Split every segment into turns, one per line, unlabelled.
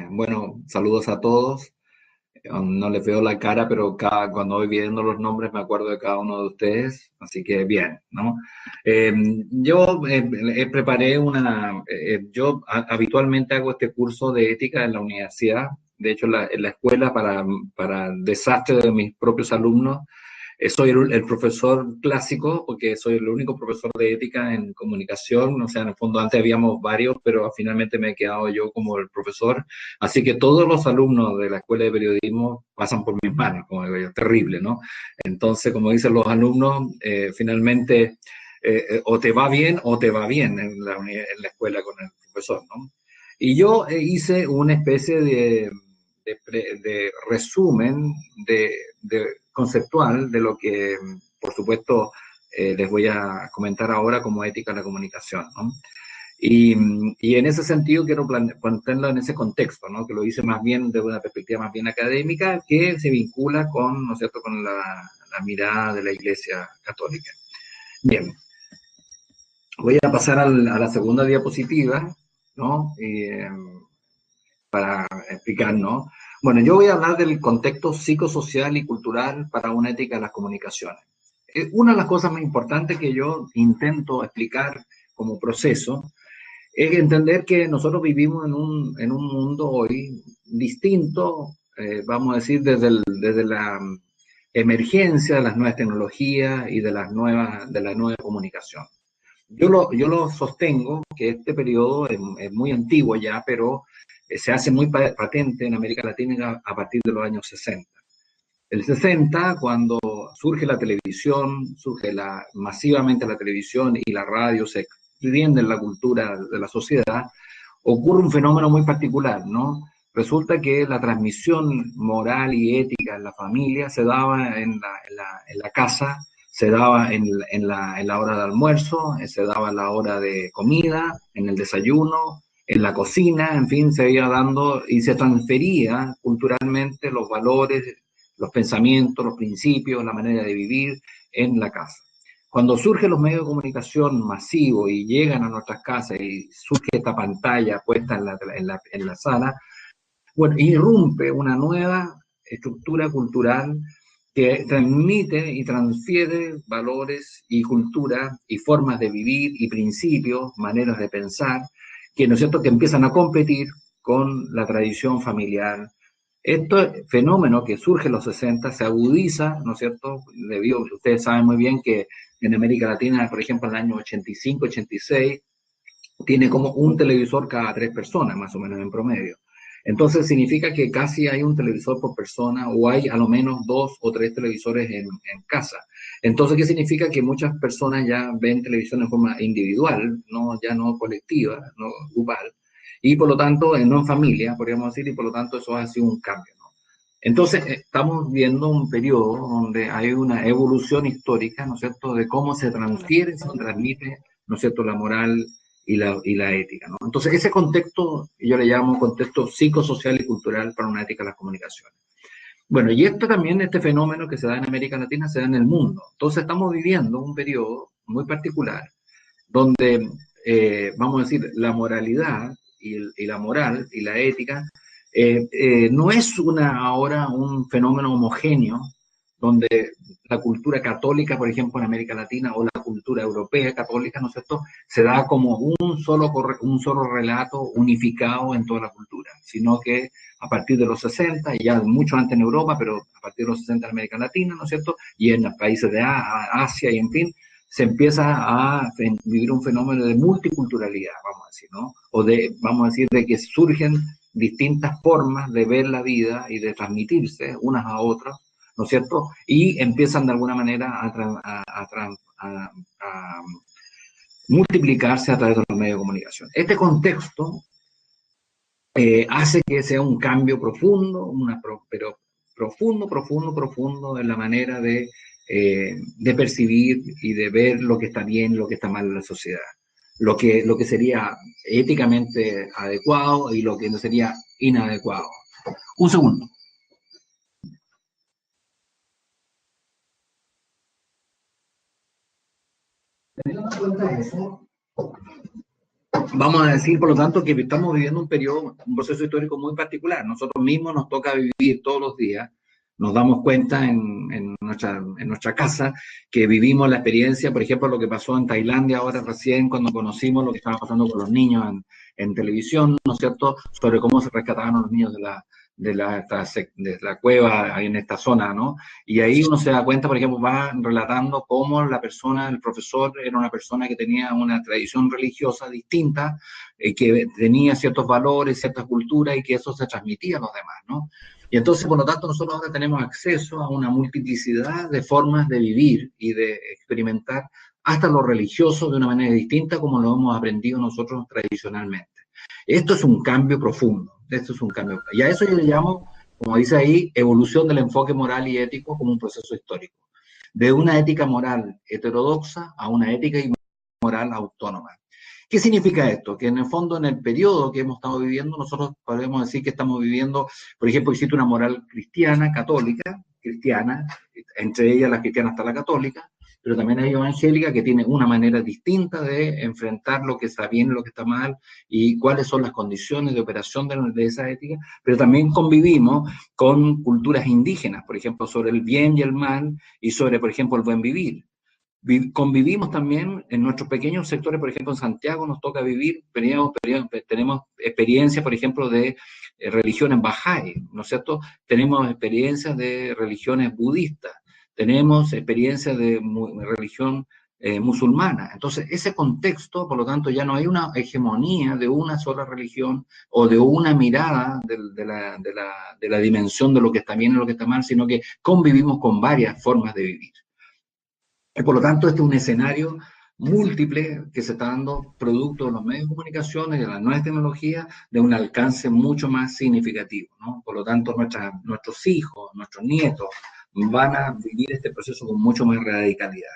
Bueno, saludos a todos. No les veo la cara, pero cuando voy viendo los nombres me acuerdo de cada uno de ustedes, así que bien, ¿no? Eh, yo preparé habitualmente hago este curso de ética en la universidad, de hecho en la escuela para desastre de mis propios alumnos. Soy el profesor clásico, porque soy el único profesor de ética en comunicación. O sea, en el fondo antes habíamos varios, pero finalmente me he quedado yo como el profesor. Así que todos los alumnos de la Escuela de Periodismo pasan por mis manos, como digo yo, terrible, ¿no? Entonces, como dicen los alumnos, finalmente o te va bien o te va bien en la escuela con el profesor, ¿no? Y yo hice una especie de resumen conceptual de lo que, por supuesto, les voy a comentar ahora como ética en la comunicación, ¿no? Y en ese sentido quiero plantearlo en ese contexto, ¿no? Que lo hice más bien desde una perspectiva más bien académica, que se vincula con, ¿no es cierto?, con la mirada de la Iglesia Católica. Bien, voy a pasar a la segunda diapositiva, ¿no? Para explicar, ¿no? Bueno, yo voy a hablar del contexto psicosocial y cultural para una ética de las comunicaciones. Una de las cosas más importantes que yo intento explicar como proceso es entender que nosotros vivimos en un mundo hoy distinto, vamos a decir, desde la emergencia de las nuevas tecnologías y de la nueva comunicación. Yo lo sostengo que este periodo es muy antiguo ya, pero se hace muy patente en América Latina a partir de los años 60. El 60, cuando surge la televisión, masivamente la televisión y la radio se extiende en la cultura de la sociedad, ocurre un fenómeno muy particular, ¿no? Resulta que la transmisión moral y ética en la familia se daba en la casa, se daba en la hora de almuerzo, se daba en la hora de comida, en el desayuno, en la cocina, en fin, se iba dando y se transfería culturalmente los valores, los pensamientos, los principios, la manera de vivir en la casa. Cuando surgen los medios de comunicación masivos y llegan a nuestras casas y surge esta pantalla puesta en la sala, bueno, irrumpe una nueva estructura cultural que transmite y transfiere valores y cultura y formas de vivir y principios, maneras de pensar, que, ¿no es cierto?, que empiezan a competir con la tradición familiar. Este fenómeno que surge en los 60 se agudiza, ¿no es cierto?, debido, ustedes saben muy bien que en América Latina, por ejemplo, en el año 85, 86, tiene como un televisor cada 3 personas, más o menos en promedio. Entonces significa que casi hay un televisor por persona o hay a lo menos 2 o 3 televisores en casa. Entonces, ¿qué significa? Que muchas personas ya ven televisión en forma individual, no, ya no colectiva, no grupal, y por lo tanto, no en familia, podríamos decir, y por lo tanto eso ha sido un cambio, ¿no? Entonces, estamos viendo un periodo donde hay una evolución histórica, ¿no es cierto?, de cómo se transfiere, se transmite, ¿no es cierto?, la moral y la ética, ¿no? Entonces, ese contexto yo le llamo contexto psicosocial y cultural para una ética de las comunicaciones. Bueno, y este fenómeno que se da en América Latina se da en el mundo. Entonces, estamos viviendo un periodo muy particular donde, vamos a decir, la moralidad y la moral y la ética no es ahora un fenómeno homogéneo donde la cultura católica, por ejemplo, en América Latina, o la cultura europea católica, ¿no es cierto?, se da como un solo relato unificado en toda la cultura, sino que a partir de los 60, y ya mucho antes en Europa, pero a partir de los 60 en América Latina, ¿no es cierto?, y en los países de Asia y en fin, se empieza a vivir un fenómeno de multiculturalidad, vamos a decir, ¿no? Vamos a decir, de que surgen distintas formas de ver la vida y de transmitirse unas a otras, ¿no es cierto? Y empiezan de alguna manera a multiplicarse a través de los medios de comunicación. Este contexto hace que sea un cambio profundo, pero profundo, profundo, profundo en la manera de percibir y de ver lo que está bien y lo que está mal en la sociedad. Lo que sería éticamente adecuado y lo que no sería inadecuado. Un segundo. Teniendo en cuenta eso, Vamos a decir, por lo tanto, que estamos viviendo un periodo, un proceso histórico muy particular. Nosotros mismos nos toca vivir todos los días, nos damos cuenta en nuestra casa que vivimos la experiencia, por ejemplo, lo que pasó en Tailandia ahora recién, cuando conocimos lo que estaba pasando con los niños en televisión, ¿no es cierto?, sobre cómo se rescataban a los niños de la cueva ahí en esta zona, ¿no? Y ahí uno se da cuenta, por ejemplo, va relatando cómo la persona, el profesor, era una persona que tenía una tradición religiosa distinta, que tenía ciertos valores, ciertas culturas y que eso se transmitía a los demás, ¿no? Y entonces, por lo tanto, nosotros ahora tenemos acceso a una multiplicidad de formas de vivir y de experimentar hasta lo religioso de una manera distinta como lo hemos aprendido nosotros tradicionalmente. Esto es un cambio profundo, esto es un cambio. Y a eso yo le llamo, como dice ahí, evolución del enfoque moral y ético como un proceso histórico. De una ética moral heterodoxa a una ética y moral autónoma. ¿Qué significa esto? Que en el fondo, en el periodo que hemos estado viviendo, nosotros podemos decir que estamos viviendo, por ejemplo, existe una moral cristiana, católica, cristiana, entre ellas la cristiana está la católica, pero también hay evangélica que tiene una manera distinta de enfrentar lo que está bien y lo que está mal y cuáles son las condiciones de operación de esa ética, pero también convivimos con culturas indígenas, por ejemplo, sobre el bien y el mal y sobre, por ejemplo, el buen vivir. Convivimos también en nuestros pequeños sectores, por ejemplo, en Santiago nos toca vivir, tenemos experiencias, por ejemplo, de religiones bahá'í, ¿no es cierto? Tenemos experiencias de religiones budistas, tenemos experiencias de religión musulmana. Entonces, ese contexto, por lo tanto, ya no hay una hegemonía de una sola religión o de una mirada de la dimensión de lo que está bien y lo que está mal, sino que convivimos con varias formas de vivir. Y por lo tanto, este es un escenario múltiple que se está dando producto de los medios de comunicación y de las nuevas tecnologías de un alcance mucho más significativo, ¿no? Por lo tanto, nuestros hijos, nuestros nietos van a vivir este proceso con mucho más radicalidad.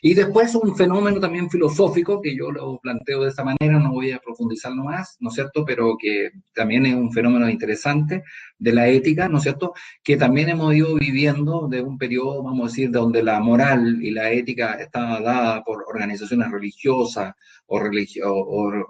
Y después un fenómeno también filosófico, que yo lo planteo de esta manera, no voy a profundizarlo más, ¿no es cierto?, pero que también es un fenómeno interesante de la ética, ¿no es cierto?, que también hemos ido viviendo de un periodo, vamos a decir, donde la moral y la ética estaba dada por organizaciones religiosas o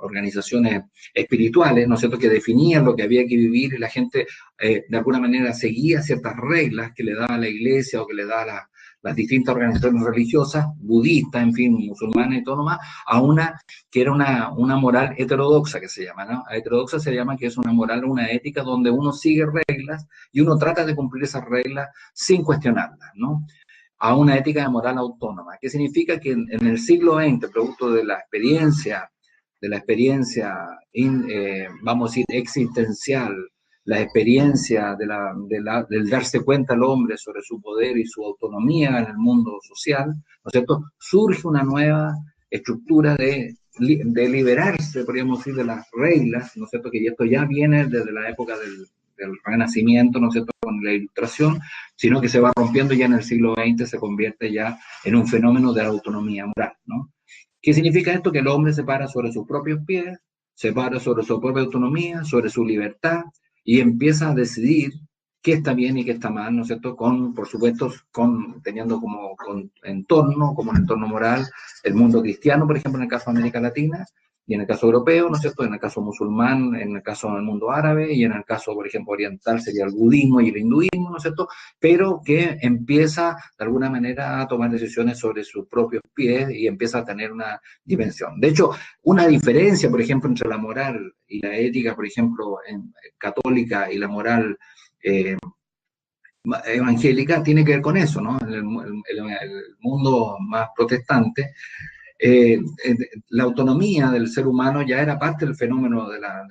organizaciones espirituales, ¿no es cierto?, que definían lo que había que vivir y la gente de alguna manera seguía ciertas reglas que le daba la iglesia o que le daba las distintas organizaciones religiosas, budistas, en fin, musulmanas y todo lo más, a una que era una moral heterodoxa, que se llama, ¿no? A heterodoxa se llama que es una moral, una ética donde uno sigue reglas y uno trata de cumplir esas reglas sin cuestionarlas, ¿no? A una ética de moral autónoma, que significa que en el siglo XX, producto de la experiencia, vamos a decir, existencial, la experiencia del darse cuenta al hombre sobre su poder y su autonomía en el mundo social, ¿no es cierto?, surge una nueva estructura de liberarse, podríamos decir, de las reglas, ¿no es cierto?, que esto ya viene desde la época del Renacimiento, ¿no es cierto?, con la Ilustración, sino que se va rompiendo ya en el siglo XX, se convierte ya en un fenómeno de la autonomía moral, ¿no? ¿Qué significa esto? Que el hombre se para sobre sus propios pies, se para sobre su propia autonomía, sobre su libertad, y empieza a decidir qué está bien y qué está mal, ¿no es cierto?, por supuesto, teniendo como entorno, como un entorno moral, el mundo cristiano, por ejemplo, en el caso de América Latina, y en el caso europeo, ¿no es cierto?, en el caso musulmán, en el caso del mundo árabe, y en el caso, por ejemplo, oriental sería el budismo y el hinduismo, ¿no es cierto?, pero que empieza de alguna manera a tomar decisiones sobre sus propios pies y empieza a tener una dimensión. De hecho, una diferencia, por ejemplo, entre la moral y la ética, por ejemplo, católica y la moral evangélica, tiene que ver con eso, ¿no? En el mundo más protestante, la autonomía del ser humano ya era parte del fenómeno de la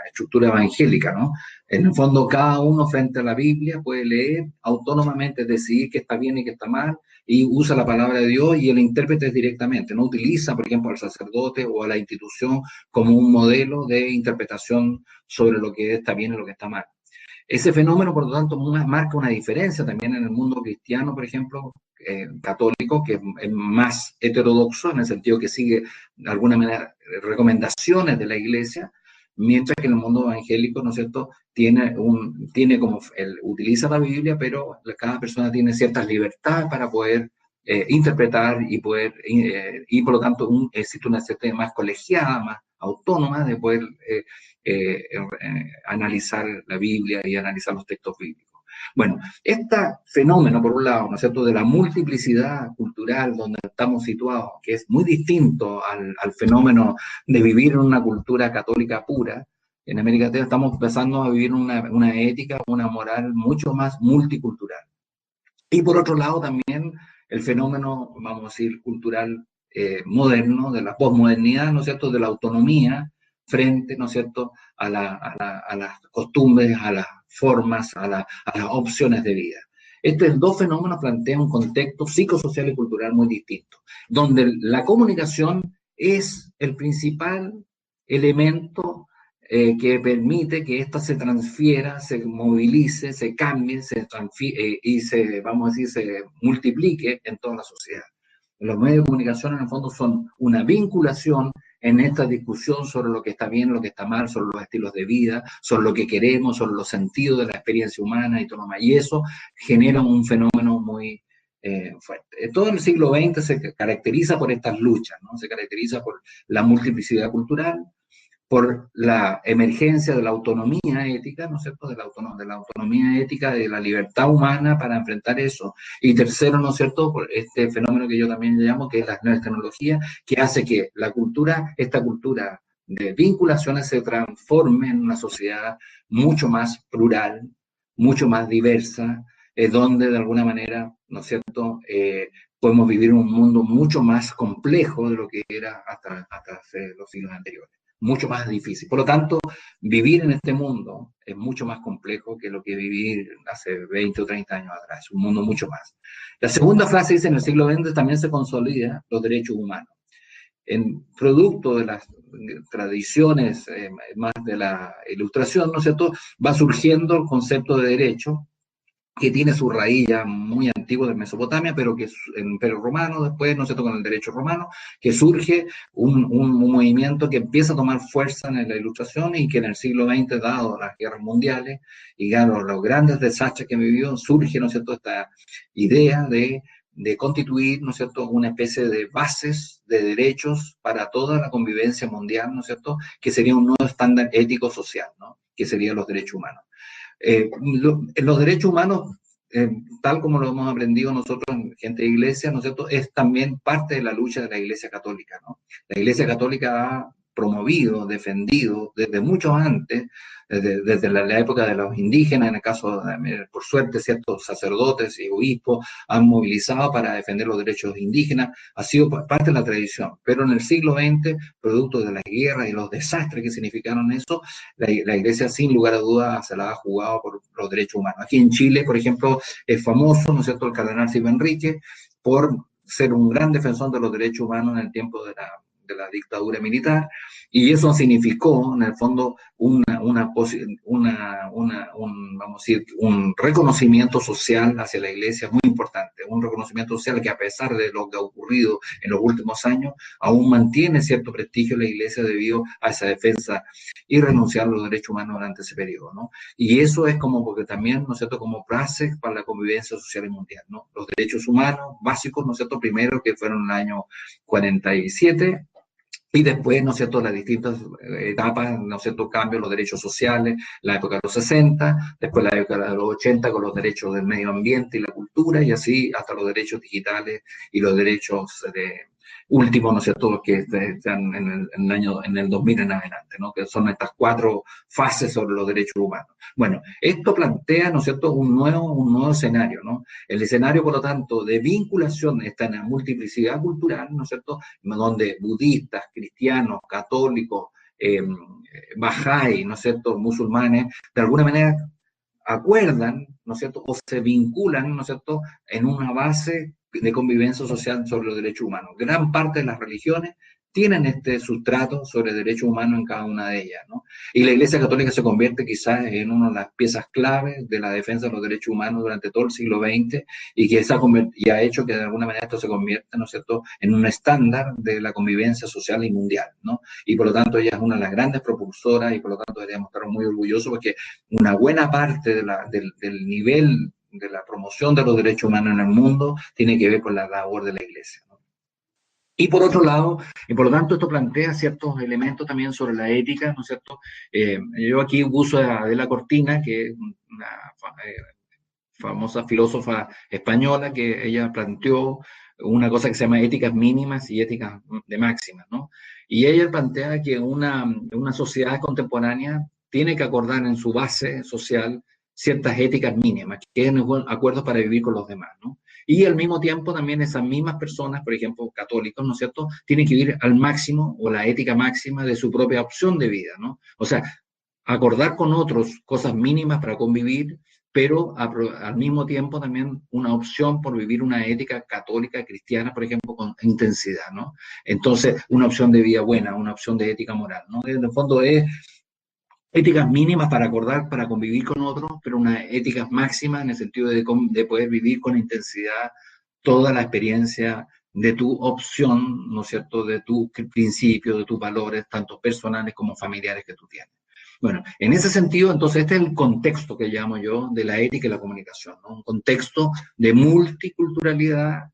estructura evangélica, ¿no? En el fondo, cada uno frente a la Biblia puede leer autónomamente, decidir qué está bien y qué está mal, y usa la palabra de Dios y el intérprete directamente, no utiliza, por ejemplo, al sacerdote o a la institución como un modelo de interpretación sobre lo que está bien y lo que está mal. Ese fenómeno, por lo tanto, marca una diferencia también en el mundo cristiano, por ejemplo, católico, que es más heterodoxo, en el sentido que sigue, de alguna manera, recomendaciones de la iglesia, mientras que en el mundo evangélico, ¿no es cierto?, utiliza la Biblia, pero cada persona tiene ciertas libertades para poder interpretar y poder, y por lo tanto existe una sistema más colegiada, más autónoma de poder analizar la Biblia y analizar los textos bíblicos. Bueno, este fenómeno, por un lado, ¿no es cierto?, de la multiplicidad cultural donde estamos situados, que es muy distinto al fenómeno de vivir en una cultura católica pura. En América Latina estamos empezando a vivir una ética, una moral mucho más multicultural. Y por otro lado también el fenómeno, vamos a decir, cultural moderno, de la posmodernidad, ¿no es cierto?, de la autonomía frente, ¿no es cierto?, a las costumbres, a las formas, a las opciones de vida. Estos dos fenómenos plantean un contexto psicosocial y cultural muy distinto, donde la comunicación es el principal elemento que permite que ésta se transfiera, se movilice, se cambie y vamos a decir, se multiplique en toda la sociedad. Los medios de comunicación en el fondo son una vinculación en esta discusión sobre lo que está bien, lo que está mal, sobre los estilos de vida, sobre lo que queremos, sobre los sentidos de la experiencia humana y todo lo demás. Y eso genera un fenómeno muy fuerte. Todo el siglo XX se caracteriza por estas luchas, ¿no? Se caracteriza por la multiplicidad cultural, por la emergencia de la autonomía ética, ¿no es cierto?, de la autonomía ética, de la libertad humana para enfrentar eso. Y tercero, ¿no es cierto?, por este fenómeno que yo también llamo, que es las nuevas tecnologías, que hace que esta cultura de vinculaciones se transforme en una sociedad mucho más plural, mucho más diversa, donde de alguna manera, ¿no es cierto?, podemos vivir un mundo mucho más complejo de lo que era hasta hace los siglos anteriores. Mucho más difícil. Por lo tanto, vivir en este mundo es mucho más complejo que lo que vivir hace 20 o 30 años atrás, un mundo mucho más. La segunda frase dice, en el siglo XX también se consolida los derechos humanos. En producto de las tradiciones más de la ilustración, ¿no es cierto?, va surgiendo el concepto de derecho, que tiene su raíz ya muy antigua de Mesopotamia, pero que en el Imperio Romano, después, ¿no es cierto?, con el derecho romano, que surge un movimiento que empieza a tomar fuerza en la Ilustración y que en el siglo XX, dado las guerras mundiales y claro, los grandes desastres que vivió, surge, ¿no es cierto?, esta idea de constituir, ¿no es cierto?, una especie de bases de derechos para toda la convivencia mundial, ¿no es cierto?, que sería un nuevo estándar ético-social, ¿no?, que serían los derechos humanos. Los derechos humanos, tal como lo hemos aprendido nosotros, gente de iglesia, ¿no es cierto?, es también parte de la lucha de la Iglesia Católica, ¿no? La Iglesia Católica ha promovido, defendido, desde mucho antes, desde la época de los indígenas, en el caso, por suerte, ciertos sacerdotes y obispos han movilizado para defender los derechos indígenas, ha sido parte de la tradición, pero en el siglo XX, producto de las guerras y los desastres que significaron eso, la Iglesia, sin lugar a dudas, se la ha jugado por los derechos humanos. Aquí en Chile, por ejemplo, es famoso, ¿no es cierto?, el cardenal Silva Enrique, por ser un gran defensor de los derechos humanos en el tiempo de la dictadura militar, y eso significó, en el fondo, vamos a decir, un reconocimiento social hacia la Iglesia muy importante, un reconocimiento social que, a pesar de lo que ha ocurrido en los últimos años, aún mantiene cierto prestigio la Iglesia debido a esa defensa y renunciar a los derechos humanos durante ese periodo, ¿no? Y eso es como, porque también, ¿no es cierto?, como base para la convivencia social y mundial, ¿no? Los derechos humanos básicos, ¿no es cierto?, primero, que fueron en el año 47, y después, ¿no es cierto?, las distintas etapas, ¿no es cierto?, cambios, los derechos sociales, la época de los 60, después la época de los 80 con los derechos del medio ambiente y la cultura, y así hasta los derechos digitales y los derechos últimos, ¿no es cierto?, los que están en el 2000 en adelante, ¿no?, que son estas 4 fases sobre los derechos humanos. Bueno, esto plantea, ¿no es cierto?, un nuevo escenario, ¿no? El escenario, por lo tanto, de vinculación está en la multiplicidad cultural, ¿no es cierto?, donde budistas, cristianos, católicos, bahá'í, ¿no es cierto?, musulmanes, de alguna manera acuerdan, ¿no es cierto?, o se vinculan, ¿no es cierto?, en una base de convivencia social sobre los derechos humanos. Gran parte de las religiones tienen este sustrato sobre derechos humanos en cada una de ellas, ¿no? Y la Iglesia Católica se convierte quizás en una de las piezas claves de la defensa de los derechos humanos durante todo el siglo XX y que ha hecho que de alguna manera esto se convierta, ¿no es cierto?, en un estándar de la convivencia social y mundial, ¿no? Y por lo tanto ella es una de las grandes propulsoras y por lo tanto deberíamos estar muy orgullosos porque una buena parte del nivel de la promoción de los derechos humanos en el mundo tiene que ver con la labor de la Iglesia, ¿no? Y por otro lado, y por lo tanto esto plantea ciertos elementos también sobre la ética, ¿no es cierto? Yo aquí uso a Adela Cortina, que es una famosa filósofa española, que ella planteó una cosa que se llama éticas mínimas y éticas de máximas, ¿no? Y ella plantea que una sociedad contemporánea tiene que acordar en su base social ciertas éticas mínimas, que es acuerdos para vivir con los demás, ¿no? Y al mismo tiempo también esas mismas personas, por ejemplo, católicos, ¿no es cierto?, tienen que vivir al máximo o la ética máxima de su propia opción de vida, ¿no? O sea, acordar con otros cosas mínimas para convivir, pero al mismo tiempo también una opción por vivir una ética católica, cristiana, por ejemplo, con intensidad, ¿no? Entonces, una opción de vida buena, una opción de ética moral, ¿no? En el fondo es éticas mínimas para acordar, para convivir con otros, pero unas éticas máximas en el sentido de poder vivir con intensidad toda la experiencia de tu opción, ¿no es cierto?, de tus principios, de tus valores, tanto personales como familiares que tú tienes. Bueno, en ese sentido, entonces, este es el contexto que llamo yo de la ética y la comunicación, ¿no? Un contexto de multiculturalidad,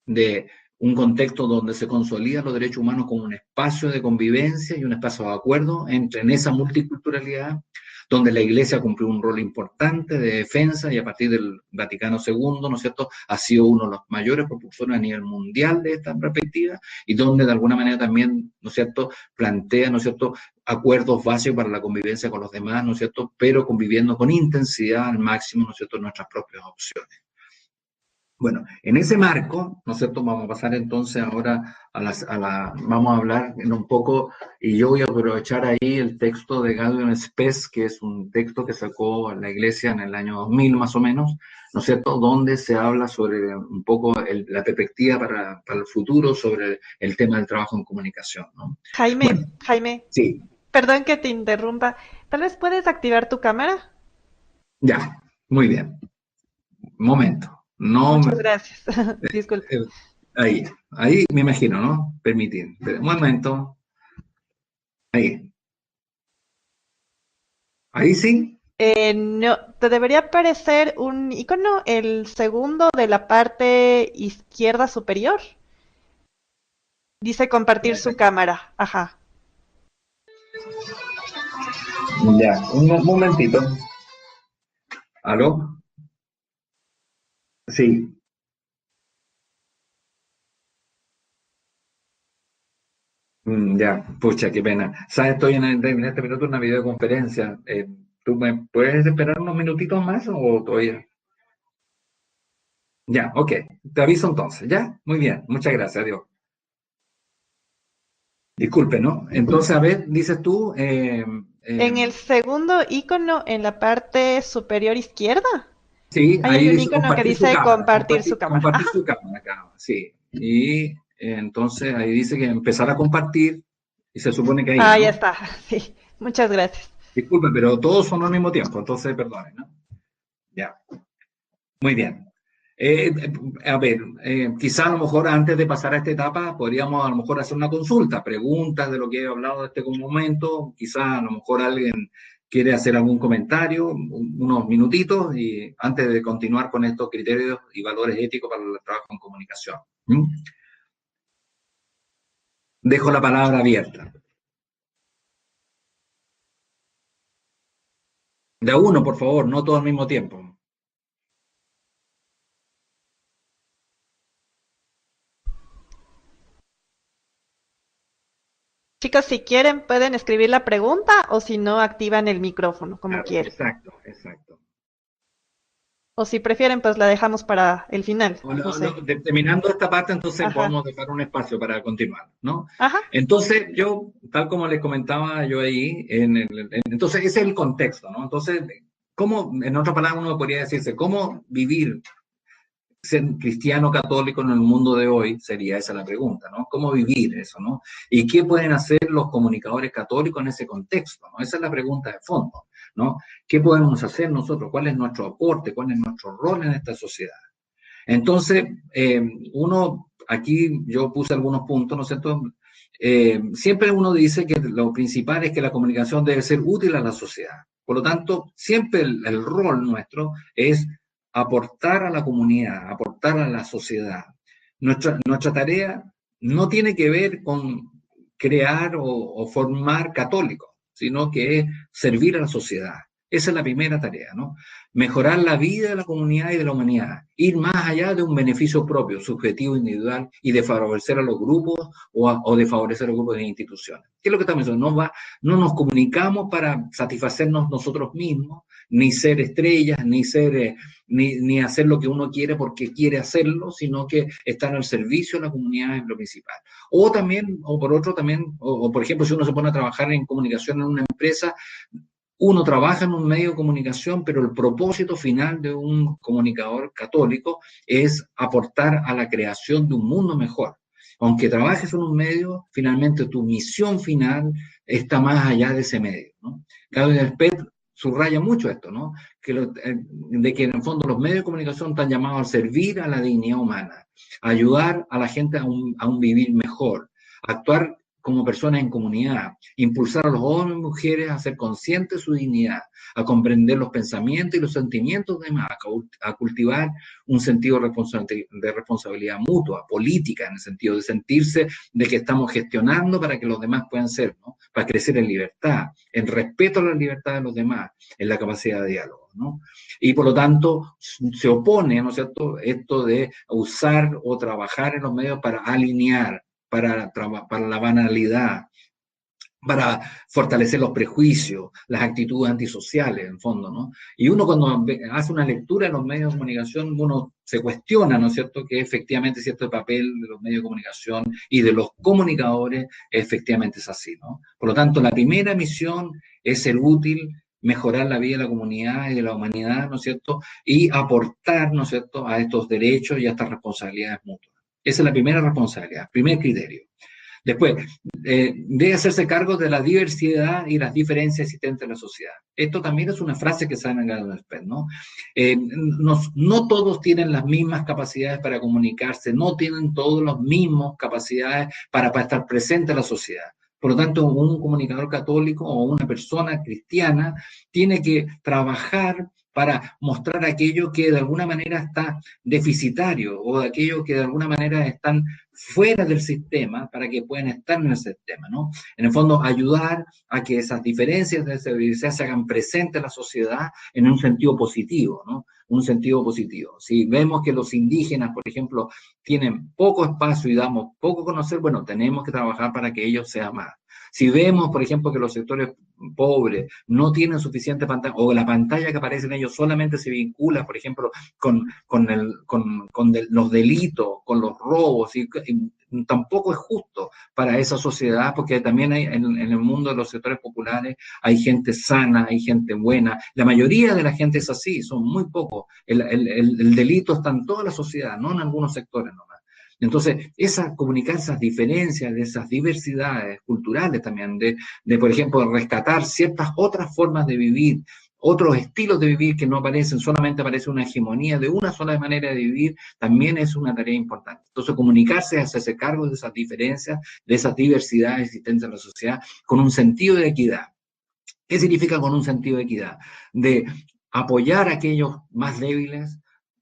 de un contexto donde se consolidan los derechos humanos como un espacio de convivencia y un espacio de acuerdo en esa multiculturalidad, donde la Iglesia cumplió un rol importante de defensa y a partir del Vaticano II, ¿no es cierto?, ha sido uno de los mayores propulsores a nivel mundial de esta perspectiva y donde de alguna manera también, ¿no es cierto?, plantea, ¿no es cierto?, acuerdos básicos para la convivencia con los demás, ¿no es cierto?, pero conviviendo con intensidad al máximo, ¿no es cierto?, nuestras propias opciones. Bueno, en ese marco, ¿no es cierto?, vamos a pasar entonces ahora vamos a hablar en un poco, y yo voy a aprovechar ahí el texto de Gaudium Spes, que es un texto que sacó la Iglesia en el año 2000 más o menos, ¿no es cierto?, donde se habla sobre un poco la perspectiva para el futuro sobre el tema del trabajo en comunicación, ¿no? Bueno,
Jaime,
sí,
perdón que te interrumpa. Tal vez puedes activar tu cámara.
ya, muy bien. Momento. No,
Muchas gracias. Disculpe.
eh, ahí me imagino, ¿no? Permitir. Un momento. Ahí. Ahí sí.
No, te debería aparecer un icono, el segundo de la parte izquierda superior. Dice compartir su cámara. Ajá.
Ya, un momentito. ¿Aló? Sí. Ya, pucha, qué pena. ¿Sabes? Estoy en este minuto en una videoconferencia. ¿Tú me puedes esperar unos minutitos más o todavía? Ya, ok. Te aviso entonces. Ya, muy bien. Muchas gracias. Adiós. Disculpe, ¿no? Entonces, a ver, dices tú,
En el segundo icono, en la parte superior izquierda,
sí,
ahí hay
ahí
un
dice
icono que
compartir su
dice
cámara,
compartir su cámara.
compartir
Ajá.
su cámara acá, sí. Y entonces ahí dice que empezar a compartir y se supone que ahí,
Ah, ya
¿no?
está. Sí. Muchas gracias.
Disculpe, pero todos son al mismo tiempo, entonces perdonen, ¿no? Ya, muy bien. A ver, quizá a lo mejor antes de pasar a esta etapa podríamos a lo mejor hacer una consulta, preguntas de lo que he hablado de este momento, quizá a lo mejor alguien quiere hacer algún comentario, unos minutitos, y antes de continuar con estos criterios y valores éticos para el trabajo en comunicación. ¿Mm? Dejo la palabra abierta. De a uno, por favor, no todo al mismo tiempo.
Chicos, si quieren pueden escribir la pregunta o si no, activan el micrófono, como
Claro,
quieran.
exacto, exacto.
O si prefieren, pues la dejamos para el final. No sé.
Terminando esta parte, entonces
Ajá.
podemos dejar un espacio para continuar, ¿no?
Ajá.
Entonces, yo, tal como les comentaba yo ahí, entonces ese es el contexto, ¿no? Entonces, ¿cómo, en otras palabras, uno podría decirse, cómo vivir, ser cristiano católico en el mundo de hoy? Sería esa la pregunta, ¿no? ¿Cómo vivir eso, ¿no? ¿Y qué pueden hacer los comunicadores católicos en ese contexto, ¿no? Esa es la pregunta de fondo, ¿no? ¿Qué podemos hacer nosotros? ¿Cuál es nuestro aporte? ¿Cuál es nuestro rol en esta sociedad? Entonces, aquí yo puse algunos puntos, ¿no es cierto? Siempre uno dice que lo principal es que la comunicación debe ser útil a la sociedad. Por lo tanto, siempre el rol nuestro es aportar a la comunidad, aportar a la sociedad. Nuestra tarea no tiene que ver con crear o formar católicos, sino que es servir a la sociedad. Esa es la primera tarea, ¿no? Mejorar la vida de la comunidad y de la humanidad, ir más allá de un beneficio propio, subjetivo, individual, y de favorecer a los grupos o de favorecer a los grupos de instituciones. ¿Qué es lo que estamos diciendo? No nos comunicamos para satisfacernos nosotros mismos, ni ser estrellas, ni hacer lo que uno quiere porque quiere hacerlo, sino que estar al servicio de la comunidad es lo principal. O también, o por otro también, o por ejemplo, si uno se pone a trabajar en comunicación en una empresa, uno trabaja en un medio de comunicación, pero el propósito final de un comunicador católico es aportar a la creación de un mundo mejor. Aunque trabajes en un medio, finalmente tu misión final está más allá de ese medio, ¿no? Claudio Despet subraya mucho esto, ¿no? De que en el fondo los medios de comunicación están llamados a servir a la dignidad humana, a ayudar a la gente a un vivir mejor, a actuar como personas en comunidad, impulsar a los hombres y mujeres a ser conscientes de su dignidad, a comprender los pensamientos y los sentimientos de demás, a cultivar un sentido de responsabilidad mutua, política, en el sentido de sentirse de que estamos gestionando para que los demás puedan ser, ¿no? Para crecer en libertad, en respeto a la libertad de los demás, en la capacidad de diálogo, ¿no? Y por lo tanto se opone, ¿no es cierto?, esto de usar o trabajar en los medios para alinear, para la banalidad, para fortalecer los prejuicios, las actitudes antisociales, en fondo, ¿no? Y uno cuando hace una lectura en los medios de comunicación, uno se cuestiona, ¿no es cierto?, que efectivamente cierto papel de los medios de comunicación y de los comunicadores efectivamente es así, ¿no? Por lo tanto, la primera misión es ser útil, mejorar la vida de la comunidad y de la humanidad, ¿no es cierto?, y aportar, ¿no es cierto?, a estos derechos y a estas responsabilidades mutuas. Esa es la primera responsabilidad, primer criterio. Después, debe hacerse cargo de la diversidad y las diferencias existentes en la sociedad. Esto también es una frase que sale en Gardner Spence, ¿no? No todos tienen las mismas capacidades para comunicarse, no tienen todos las mismas capacidades para estar presente en la sociedad. Por lo tanto, un comunicador católico o una persona cristiana tiene que trabajar para mostrar aquello que de alguna manera está deficitario o aquello que de alguna manera están fuera del sistema para que puedan estar en el sistema, ¿no? En el fondo, ayudar a que esas diferencias de esa diversidad se hagan presentes en la sociedad en un sentido positivo, ¿no? Un sentido positivo. Si vemos que los indígenas, por ejemplo, tienen poco espacio y damos poco a conocer, bueno, tenemos que trabajar para que ellos sean más. Si vemos, por ejemplo, que los sectores pobres no tienen suficiente pantalla, o la pantalla que aparece en ellos solamente se vincula, por ejemplo, con los delitos, con los robos, y tampoco es justo para esa sociedad, porque también hay, en el mundo de los sectores populares hay gente sana, hay gente buena. La mayoría de la gente es así, son muy pocos. El delito está en toda la sociedad, no en algunos sectores nomás. Entonces, comunicar esas diferencias, de esas diversidades culturales también, de, por ejemplo, rescatar ciertas otras formas de vivir, otros estilos de vivir que no aparecen, solamente aparece una hegemonía de una sola manera de vivir, también es una tarea importante. Entonces, comunicarse, hacerse cargo de esas diferencias, de esas diversidades existentes en la sociedad, con un sentido de equidad. ¿Qué significa con un sentido de equidad? De apoyar a aquellos más débiles,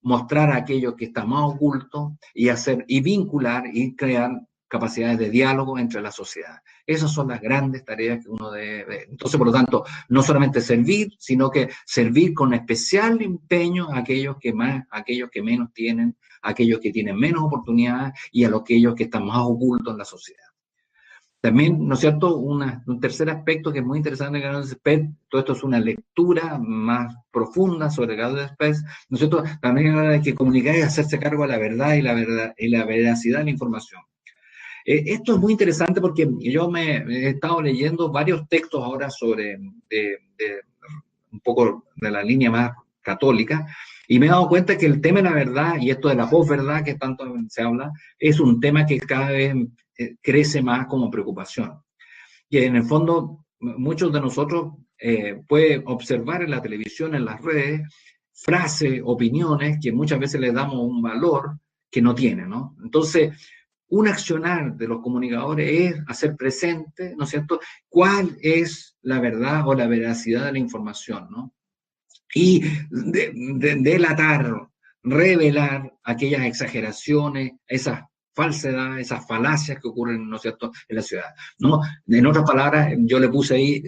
mostrar a aquellos que están más ocultos y vincular y crear capacidades de diálogo entre la sociedad. Esas son las grandes tareas que uno debe ver. Entonces, por lo tanto, no solamente servir, sino que servir con especial empeño a aquellos que menos tienen, a aquellos que tienen menos oportunidades y a aquellos que están más ocultos en la sociedad. También, ¿no es cierto?, un tercer aspecto que es muy interesante de Gardner Spence, todo esto es una lectura más profunda sobre Gardner Spence, ¿no es cierto?, también hay que comunicar y hacerse cargo de la verdad y la veracidad de la información. Esto es muy interesante porque yo me he estado leyendo varios textos ahora sobre un poco de la línea más católica, y me he dado cuenta que el tema de la verdad y esto de la posverdad que tanto se habla, es un tema que cada vez crece más como preocupación. Y en el fondo, muchos de nosotros pueden observar en la televisión, en las redes, frases, opiniones que muchas veces les damos un valor que no tienen, ¿no? Entonces, un accionar de los comunicadores es hacer presente, ¿no es cierto?, cuál es la verdad o la veracidad de la información, ¿no? y delatar, revelar aquellas exageraciones, esas falsedades, esas falacias que ocurren, ¿no es cierto?, en la ciudad, ¿no? En otras palabras, yo le puse ahí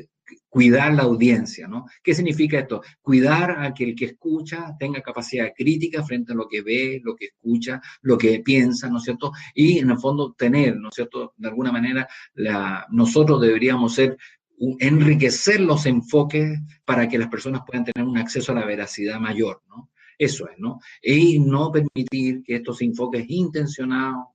cuidar la audiencia, ¿no? ¿Qué significa esto? Cuidar a que el que escucha tenga capacidad crítica frente a lo que ve, lo que escucha, lo que piensa, ¿no es cierto? Y en el fondo tener, ¿no es cierto?, de alguna manera, nosotros deberíamos enriquecer los enfoques para que las personas puedan tener un acceso a la veracidad mayor, ¿no? Eso es, ¿no? Y no permitir que estos enfoques intencionados,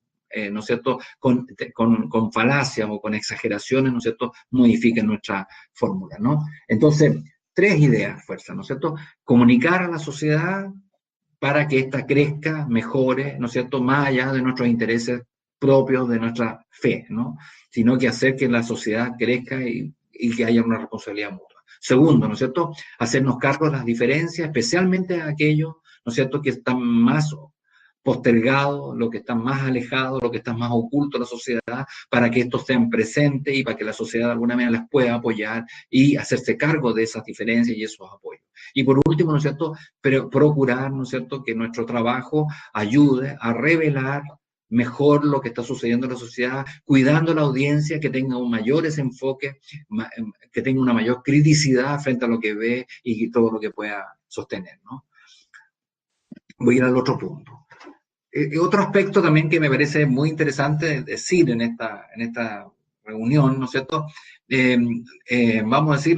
¿no es cierto?, con falacias o con exageraciones, ¿no es cierto?, modifiquen nuestra fórmula, ¿no? Entonces, tres ideas, fuerza, ¿no es cierto? Comunicar a la sociedad para que ésta crezca, mejore, ¿no es cierto?, más allá de nuestros intereses propios, de nuestra fe, ¿no? Sino que hacer que la sociedad crezca y que haya una responsabilidad mutua. Segundo, ¿no es cierto?, hacernos cargo de las diferencias, especialmente aquellos, ¿no es cierto?, que están más postergados, los que están más alejados, los que están más ocultos de la sociedad, para que estos sean presentes y para que la sociedad de alguna manera las pueda apoyar y hacerse cargo de esas diferencias y esos apoyos. Y por último, ¿no es cierto?, procurar, ¿no es cierto?, que nuestro trabajo ayude a revelar mejor lo que está sucediendo en la sociedad, cuidando a la audiencia, que tenga un mayor enfoque, que tenga una mayor criticidad frente a lo que ve y todo lo que pueda sostener, ¿no? Voy a ir al otro punto. Otro aspecto también que me parece muy interesante decir en esta reunión, ¿no es cierto? Vamos a decir,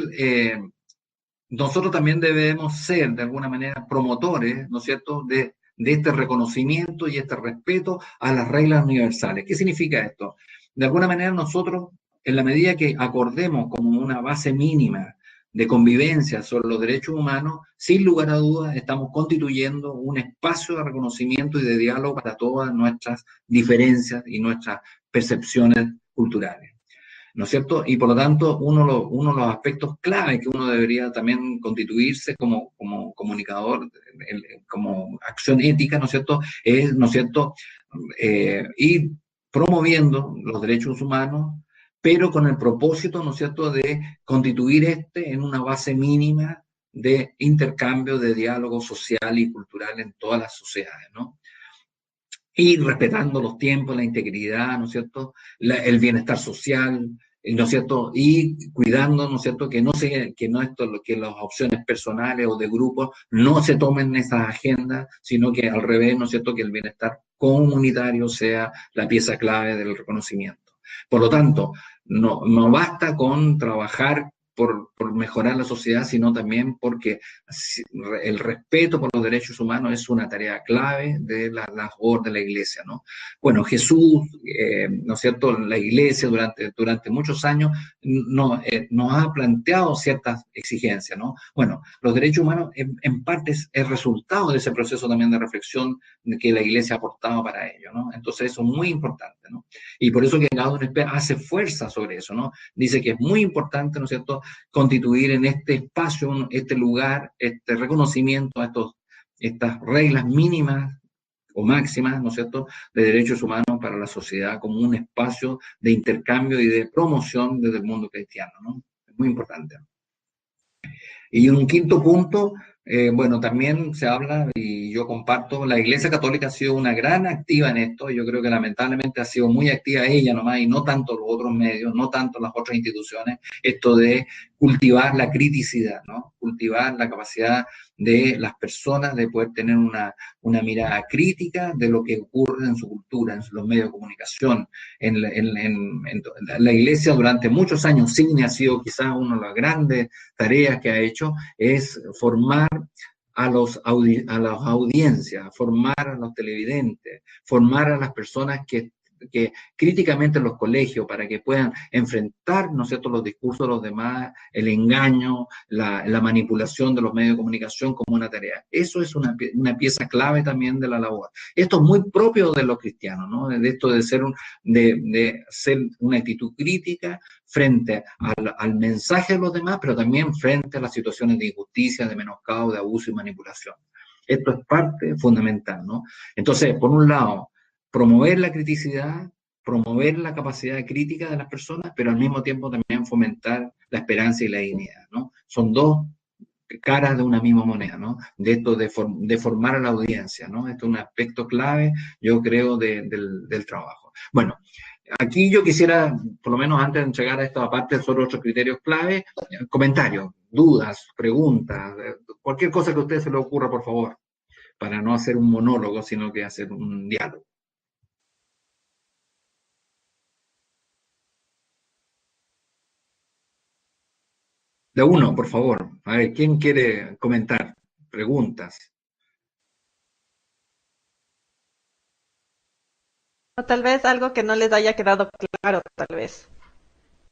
nosotros también debemos ser, de alguna manera, promotores, ¿no es cierto?, de este reconocimiento y este respeto a las reglas universales. ¿Qué significa esto? De alguna manera nosotros, en la medida que acordemos como una base mínima de convivencia sobre los derechos humanos, sin lugar a dudas estamos constituyendo un espacio de reconocimiento y de diálogo para todas nuestras diferencias y nuestras percepciones culturales, ¿no es cierto? Y por lo tanto, uno de los aspectos clave que uno debería también constituirse como comunicador, como acción ética, ¿no es cierto?, es, ¿no es cierto?, ir promoviendo los derechos humanos, pero con el propósito, ¿no es cierto?, de constituir en una base mínima de intercambio, de diálogo social y cultural en todas las sociedades, ¿no? Y respetando los tiempos, la integridad, ¿no es cierto?, el bienestar social, ¿no es cierto?, y cuidando, ¿no es cierto?, que que las opciones personales o de grupos no se tomen esas agendas, sino que al revés, ¿no es cierto?, que el bienestar comunitario sea la pieza clave del reconocimiento. Por lo tanto, no basta con trabajar por mejorar la sociedad, sino también porque el respeto por los derechos humanos es una tarea clave de la labor de la Iglesia, ¿no? Bueno, Jesús, ¿no es cierto?, la Iglesia durante muchos años nos ha planteado ciertas exigencias, ¿no? Bueno, los derechos humanos en parte es el resultado de ese proceso también de reflexión que la Iglesia ha aportado para ello, ¿no? Entonces eso es muy importante, ¿no? Y por eso que Gaudium et Spes hace fuerza sobre eso, ¿no? Dice que es muy importante, ¿no es cierto?, constituir en este espacio, este lugar, este reconocimiento a estas reglas mínimas o máximas, ¿no es cierto?, de derechos humanos para la sociedad como un espacio de intercambio y de promoción desde el mundo cristiano, ¿no? Es muy importante. Y un quinto punto, bueno, también se habla, y yo comparto, la Iglesia Católica ha sido una gran activa en esto, yo creo que lamentablemente ha sido muy activa ella nomás, y no tanto los otros medios, no tanto las otras instituciones, esto de cultivar la criticidad, ¿no? Cultivar la capacidad de las personas de poder tener una mirada crítica de lo que ocurre en su cultura, en los medios de comunicación. La Iglesia durante muchos años, CIGNE ha sido quizás una de las grandes tareas que ha hecho, es formar a las audiencias, formar a los televidentes, formar a las personas que críticamente en los colegios para que puedan enfrentar, ¿no es cierto?, los discursos de los demás, el engaño, la manipulación de los medios de comunicación como una tarea. Eso es una pieza clave también de la labor. Esto es muy propio de los cristianos, ¿no? De esto de ser una actitud crítica frente al mensaje de los demás, pero también frente a las situaciones de injusticia, de menoscabo, de abuso y manipulación. Esto es parte fundamental, ¿no? Entonces, por un lado, promover la criticidad, promover la capacidad crítica de las personas, pero al mismo tiempo también fomentar la esperanza y la dignidad, ¿no? Son dos caras de una misma moneda, ¿no? De esto de formar a la audiencia, ¿no? Esto es un aspecto clave, yo creo, del trabajo. Bueno, aquí yo quisiera, por lo menos antes de entregar a esto aparte sobre otros criterios clave, comentarios, dudas, preguntas, cualquier cosa que a usted se le ocurra, por favor, para no hacer un monólogo, sino que hacer un diálogo. De uno, por favor. A ver, ¿quién quiere comentar? Preguntas.
O tal vez algo que no les haya quedado claro, tal vez.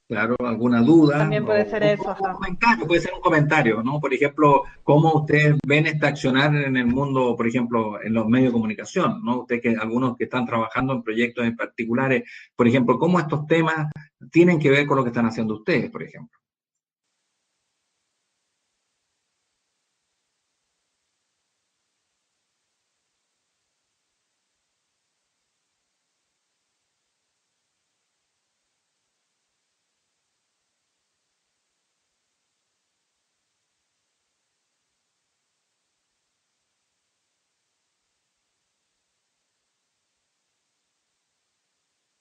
Claro, alguna duda
También puede ser eso,
un
ajá.
comentario, puede ser un comentario, ¿no? Por ejemplo, cómo ustedes ven este accionar en el mundo, por ejemplo, en los medios de comunicación, ¿no? Ustedes que algunos que están trabajando en proyectos en particulares, por ejemplo, cómo estos temas tienen que ver con lo que están haciendo ustedes, por ejemplo.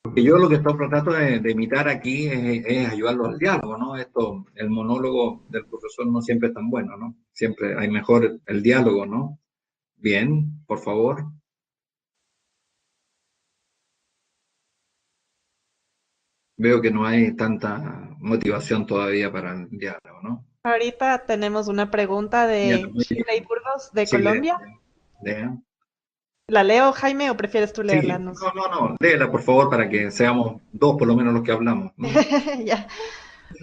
Porque yo lo que estoy tratando de imitar aquí es ayudarlos al diálogo, ¿no? Esto, el monólogo del profesor no siempre es tan bueno, ¿no? Siempre hay mejor el diálogo, ¿no? Bien, por favor. Veo que no hay tanta motivación todavía para el diálogo, ¿no?
Ahorita tenemos una pregunta
Ya,
de
muy
Shirley
bien.
Burgos de
Sí,
Colombia.
lea.
¿La leo, Jaime, o prefieres tú leerla?
Sí,
No sé.
no, léela por favor para que seamos dos por lo menos los que hablamos. ¿M?
Ya.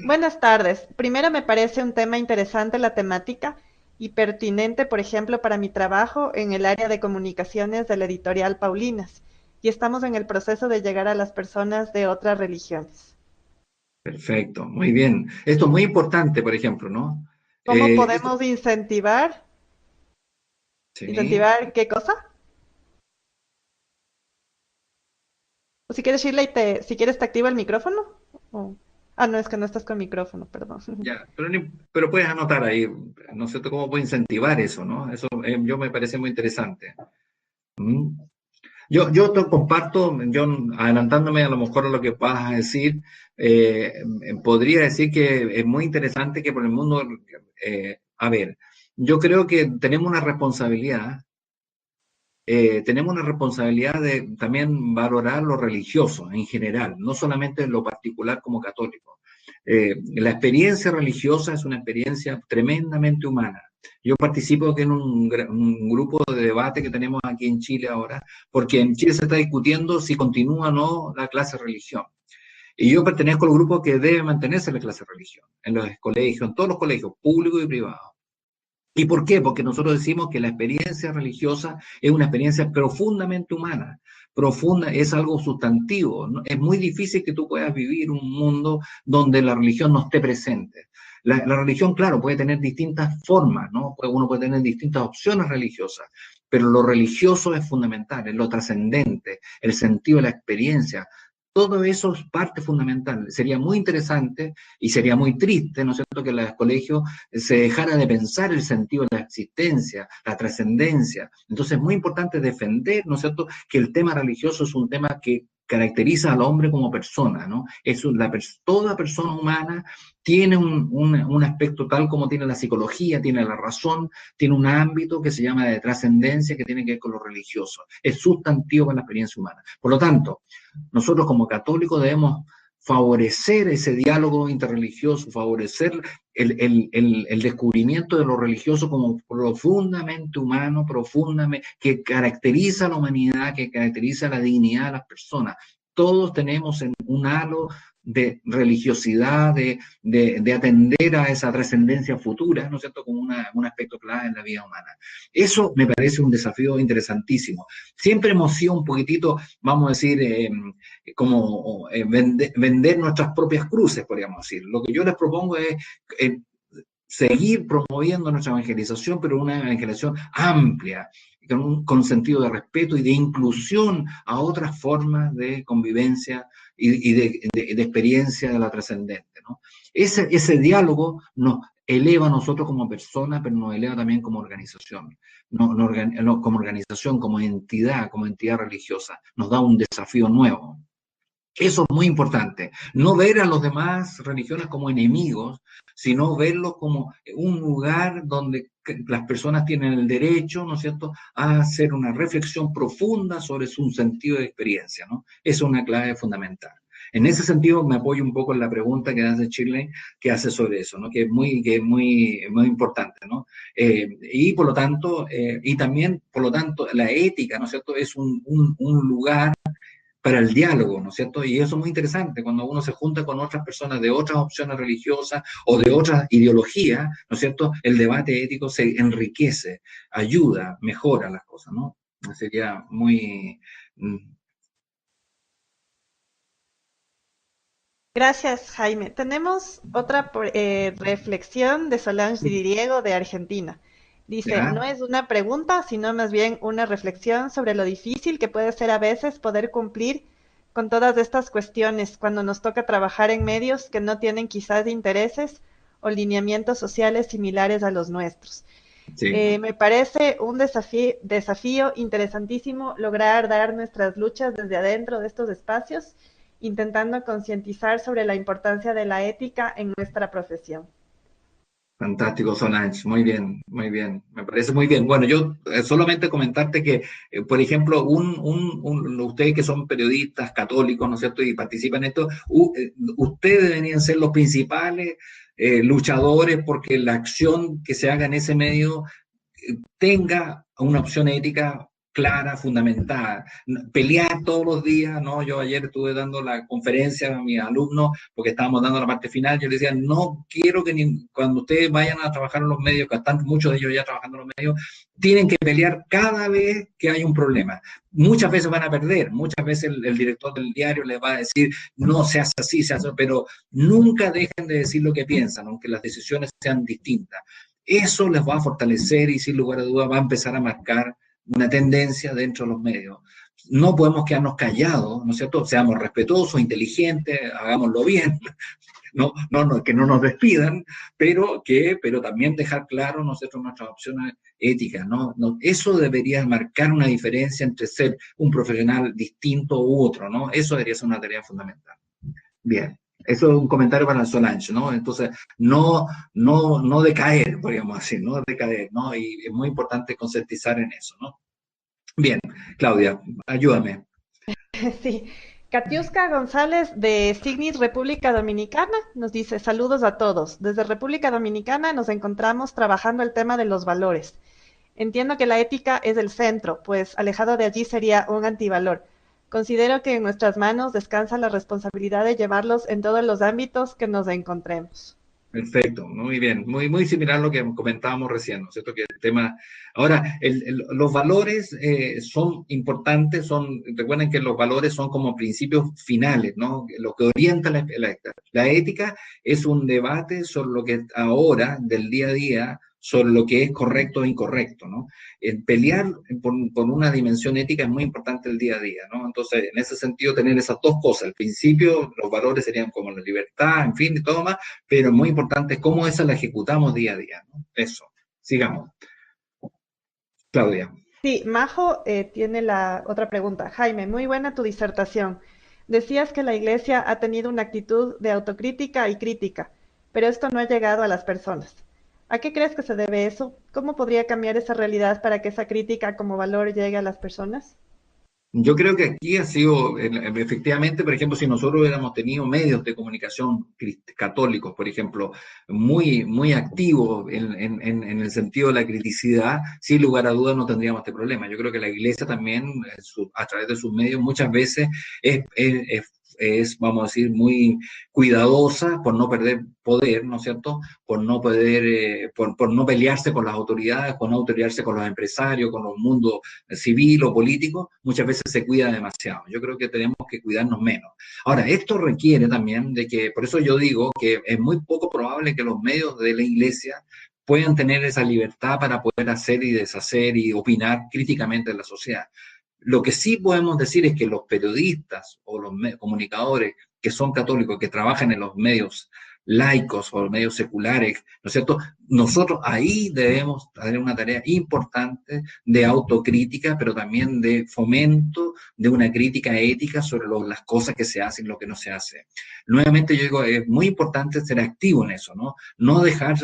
Buenas tardes. Primero me parece un tema interesante la temática y pertinente, por ejemplo, para mi trabajo en el área de comunicaciones de la editorial Paulinas. Y estamos en el proceso de llegar a las personas de otras religiones.
Perfecto, muy bien. Esto es muy importante, por ejemplo, ¿no?
¿Cómo
Esto,
podemos incentivar?
sí,
¿Incentivar qué cosa? O si quieres, Shirley, si quieres te activa el micrófono. O- Ah, no, es que no estás con micrófono, perdón.
ya, pero puedes anotar ahí, no sé cómo puedo incentivar eso, ¿no? Eso yo me parece muy interesante. ¿Mm? Yo te comparto, yo adelantándome a lo mejor a lo que vas a decir, podría decir que es muy interesante que por el mundo, a ver, yo creo que tenemos una responsabilidad de también valorar lo religioso en general, no solamente en lo particular como católico. La experiencia religiosa es una experiencia tremendamente humana. Yo participo aquí en un grupo de debate que tenemos aquí en Chile ahora, porque en Chile se está discutiendo si continúa o no la clase de religión. Y yo pertenezco al grupo que debe mantenerse la clase de religión, en los colegios, en todos los colegios, públicos y privados. ¿Y por qué? Porque nosotros decimos que la experiencia religiosa es una experiencia profundamente humana, profunda, es algo sustantivo, ¿no? Es muy difícil que tú puedas vivir un mundo donde la religión no esté presente. La religión, claro, puede tener distintas formas, ¿no? Uno puede tener distintas opciones religiosas, pero lo religioso es fundamental, es lo trascendente, el sentido de la experiencia. Todo eso es parte fundamental. Sería muy interesante y sería muy triste, ¿no es cierto?, que en los colegios se dejara de pensar el sentido de la existencia, la trascendencia. Entonces es muy importante defender, ¿no es cierto?, que el tema religioso es un tema que caracteriza al hombre como persona, ¿no? Toda persona humana tiene un aspecto tal como tiene la psicología, tiene la razón, tiene un ámbito que se llama de trascendencia que tiene que ver con lo religioso. Es sustantivo para la experiencia humana. Por lo tanto, nosotros como católicos debemos favorecer ese diálogo interreligioso, favorecer el descubrimiento de lo religioso como profundamente humano, profundamente, que caracteriza a la humanidad, que caracteriza la dignidad de las personas. Todos tenemos un halo de religiosidad, de atender a esa trascendencia futura, ¿no es cierto?, como un aspecto clave en la vida humana. Eso me parece un desafío interesantísimo. Siempre hemos sido un poquitito, vamos a decir, como vender nuestras propias cruces, podríamos decir. Lo que yo les propongo es eh, seguir promoviendo nuestra evangelización, pero una evangelización amplia, con sentido de respeto y de inclusión a otras formas de convivencia y de experiencia de la trascendente, ¿no? Ese diálogo eleva a nosotros como personas, pero nos eleva también como organización, como organización, como entidad religiosa, nos da un desafío nuevo. Eso es muy importante. No ver a los demás religiones como enemigos, sino verlos como un lugar donde las personas tienen el derecho, ¿no es cierto?, a hacer una reflexión profunda sobre su sentido de experiencia, ¿no? Eso es una clave fundamental. En ese sentido, me apoyo un poco en la pregunta que hace Shirley, que hace sobre eso, ¿no? Que es muy importante, ¿no? Y por lo tanto, y también, por lo tanto, la ética, ¿no es cierto?, es un lugar para el diálogo, ¿no es cierto? Y eso es muy interesante, cuando uno se junta con otras personas de otras opciones religiosas o de otras ideologías, ¿no es cierto? El debate ético se enriquece, ayuda, mejora las cosas, ¿no? Sería muy...
Gracias, Jaime. Tenemos otra reflexión de Solange Diriego de Argentina. Dice,
¿Ya?
no es una pregunta, sino más bien una reflexión sobre lo difícil que puede ser a veces poder cumplir con todas estas cuestiones cuando nos toca trabajar en medios que no tienen quizás intereses o lineamientos sociales similares a los nuestros.
Sí.
Me parece un desafío interesantísimo lograr dar nuestras luchas desde adentro de estos espacios, intentando concientizar sobre la importancia de la ética en nuestra profesión.
Fantástico, Solange, muy bien, muy bien, me parece muy bien. Bueno, yo solamente comentarte que, por ejemplo, ustedes que son periodistas católicos, ¿no es cierto?, y participan en esto, ustedes deberían ser los principales luchadores porque la acción que se haga en ese medio tenga una opción ética clara, fundamentada. Pelear todos los días, ¿no? Yo ayer estuve dando la conferencia a mis alumnos porque estábamos dando la parte final. Yo les decía, no quiero que cuando ustedes vayan a trabajar en los medios, que están muchos de ellos ya trabajando en los medios, tienen que pelear cada vez que hay un problema. Muchas veces van a perder, muchas veces el director del diario les va a decir, no, se hace así, se hace, pero nunca dejen de decir lo que piensan, aunque las decisiones sean distintas. Eso les va a fortalecer y sin lugar a dudas va a empezar a marcar una tendencia dentro de los medios. No podemos quedarnos callados, ¿no es cierto? Seamos respetuosos, inteligentes, hagámoslo bien, que no nos despidan, pero también dejar claro nosotros nuestras opciones éticas, ¿no? Eso debería marcar una diferencia entre ser un profesional distinto u otro, ¿no? Eso debería ser una tarea fundamental. Bien. Eso es un comentario para Solange, ¿no? Entonces, no decaer, podríamos decir, no decaer, ¿no? Y es muy importante concientizar en eso, ¿no? Bien, Claudia, ayúdame.
Sí. Katiuska González de Signis República Dominicana nos dice saludos a todos. Desde República Dominicana nos encontramos trabajando el tema de los valores. Entiendo que la ética es el centro, pues alejado de allí sería un antivalor. Considero que en nuestras manos descansa la responsabilidad de llevarlos en todos los ámbitos que nos encontremos.
Perfecto, muy bien, muy similar a lo que comentábamos recién, ¿no es cierto? Que el tema, ahora, los valores son importantes, recuerden que los valores son como principios finales, ¿no? Lo que orienta la ética es un debate sobre lo que ahora, del día a día, sobre lo que es correcto e incorrecto, ¿no? El pelear por una dimensión ética es muy importante el día a día, ¿no? Entonces, en ese sentido, tener esas dos cosas, el principio, los valores serían como la libertad, en fin, y todo más, pero muy importante cómo esa la ejecutamos día a día, ¿no? Eso, sigamos. Claudia.
Sí, Majo tiene la otra pregunta. Jaime, muy buena tu disertación. Decías que la Iglesia ha tenido una actitud de autocrítica y crítica, pero esto no ha llegado a las personas. ¿A qué crees que se debe eso? ¿Cómo podría cambiar esa realidad para que esa crítica como valor llegue a las personas?
Yo creo que aquí ha sido, efectivamente, por ejemplo, si nosotros hubiéramos tenido medios de comunicación católicos, por ejemplo, muy activos en el sentido de la criticidad, sin lugar a dudas no tendríamos este problema. Yo creo que la Iglesia también, a través de sus medios, muchas veces vamos a decir, muy cuidadosa por no perder poder, ¿no es cierto? Por no poder, por no pelearse con las autoridades, por no pelearse con los empresarios, con los mundos civil o político, muchas veces se cuida demasiado. Yo creo que tenemos que cuidarnos menos. Ahora, esto requiere también de que, por eso yo digo que es muy poco probable que los medios de la Iglesia puedan tener esa libertad para poder hacer y deshacer y opinar críticamente de la sociedad. Lo que sí podemos decir es que los periodistas o los comunicadores que son católicos, que trabajan en los medios laicos o medios seculares, ¿no es cierto? Nosotros ahí debemos tener una tarea importante de autocrítica, pero también de fomento de una crítica ética sobre las cosas que se hacen y lo que no se hace. Nuevamente yo digo, es muy importante ser activo en eso, ¿no? No dejar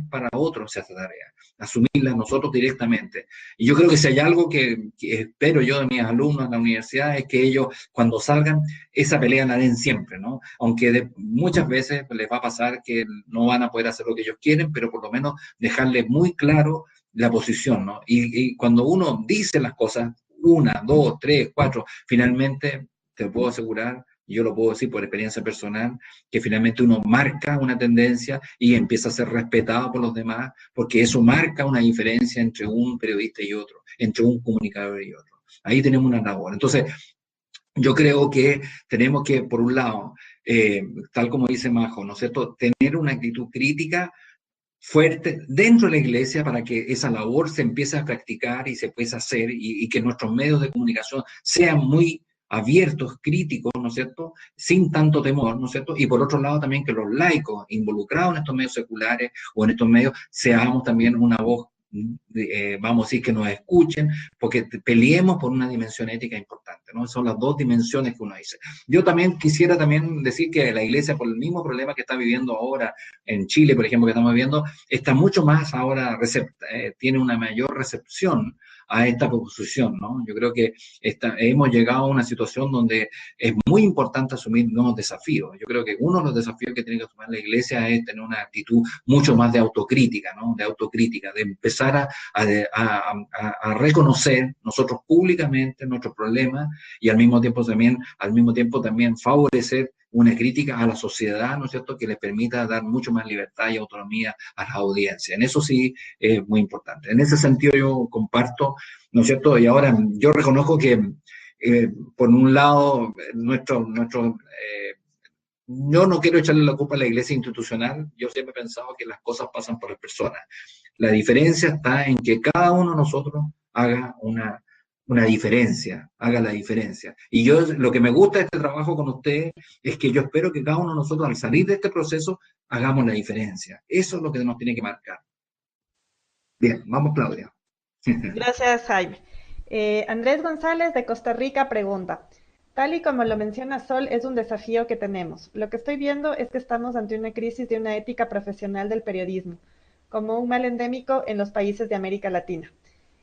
para otros esa tarea, asumirla nosotros directamente. Y yo creo que si hay algo que espero yo de mis alumnos en la universidad es que ellos, cuando salgan, esa pelea la den siempre, ¿no? Aunque muchas veces les va a pasar que no van a poder hacer lo que ellos quieren, pero por lo menos dejarles muy claro la posición, ¿no? Y cuando uno dice las cosas, 1, 2, 3, 4, finalmente, te puedo asegurar, y yo lo puedo decir por experiencia personal, que finalmente uno marca una tendencia y empieza a ser respetado por los demás, porque eso marca una diferencia entre un periodista y otro, entre un comunicador y otro. Ahí tenemos una labor. Entonces, yo creo que tenemos que, por un lado, tal como dice Majo, ¿no es cierto?, tener una actitud crítica fuerte dentro de la iglesia para que esa labor se empiece a practicar y se pueda hacer y que nuestros medios de comunicación sean muy abiertos, críticos, ¿no es cierto?, sin tanto temor, ¿no es cierto? Y por otro lado también que los laicos involucrados en estos medios seculares o en estos medios seamos también una voz, vamos a decir, que nos escuchen, porque peleemos por una dimensión ética importante, ¿no? Son las dos dimensiones que uno dice. Yo también quisiera también decir que la iglesia, por el mismo problema que está viviendo ahora en Chile, por ejemplo, que estamos viviendo, está mucho más ahora, tiene una mayor recepción a esta proposición, ¿no? Yo creo que hemos llegado a una situación donde es muy importante asumir nuevos desafíos. Yo creo que uno de los desafíos que tiene que tomar la iglesia es tener una actitud mucho más de autocrítica, ¿no? De autocrítica, de empezar a reconocer nosotros públicamente nuestros problemas y al mismo tiempo también favorecer una crítica a la sociedad, ¿no es cierto?, que les permita dar mucho más libertad y autonomía a las audiencias. En eso sí es muy importante. En ese sentido yo comparto, ¿no es cierto?, y ahora yo reconozco que por un lado yo no quiero echarle la culpa a la iglesia institucional, yo siempre he pensado que las cosas pasan por las personas. La diferencia está en que cada uno de nosotros haga una diferencia, haga la diferencia. Y yo, lo que me gusta de este trabajo con ustedes es que yo espero que cada uno de nosotros al salir de este proceso hagamos la diferencia. Eso es lo que nos tiene que marcar. Bien, vamos Claudia.
Gracias, Jaime. Andrés González de Costa Rica pregunta, tal y como lo menciona Sol, es un desafío que tenemos. Lo que estoy viendo es que estamos ante una crisis de una ética profesional del periodismo, como un mal endémico en los países de América Latina.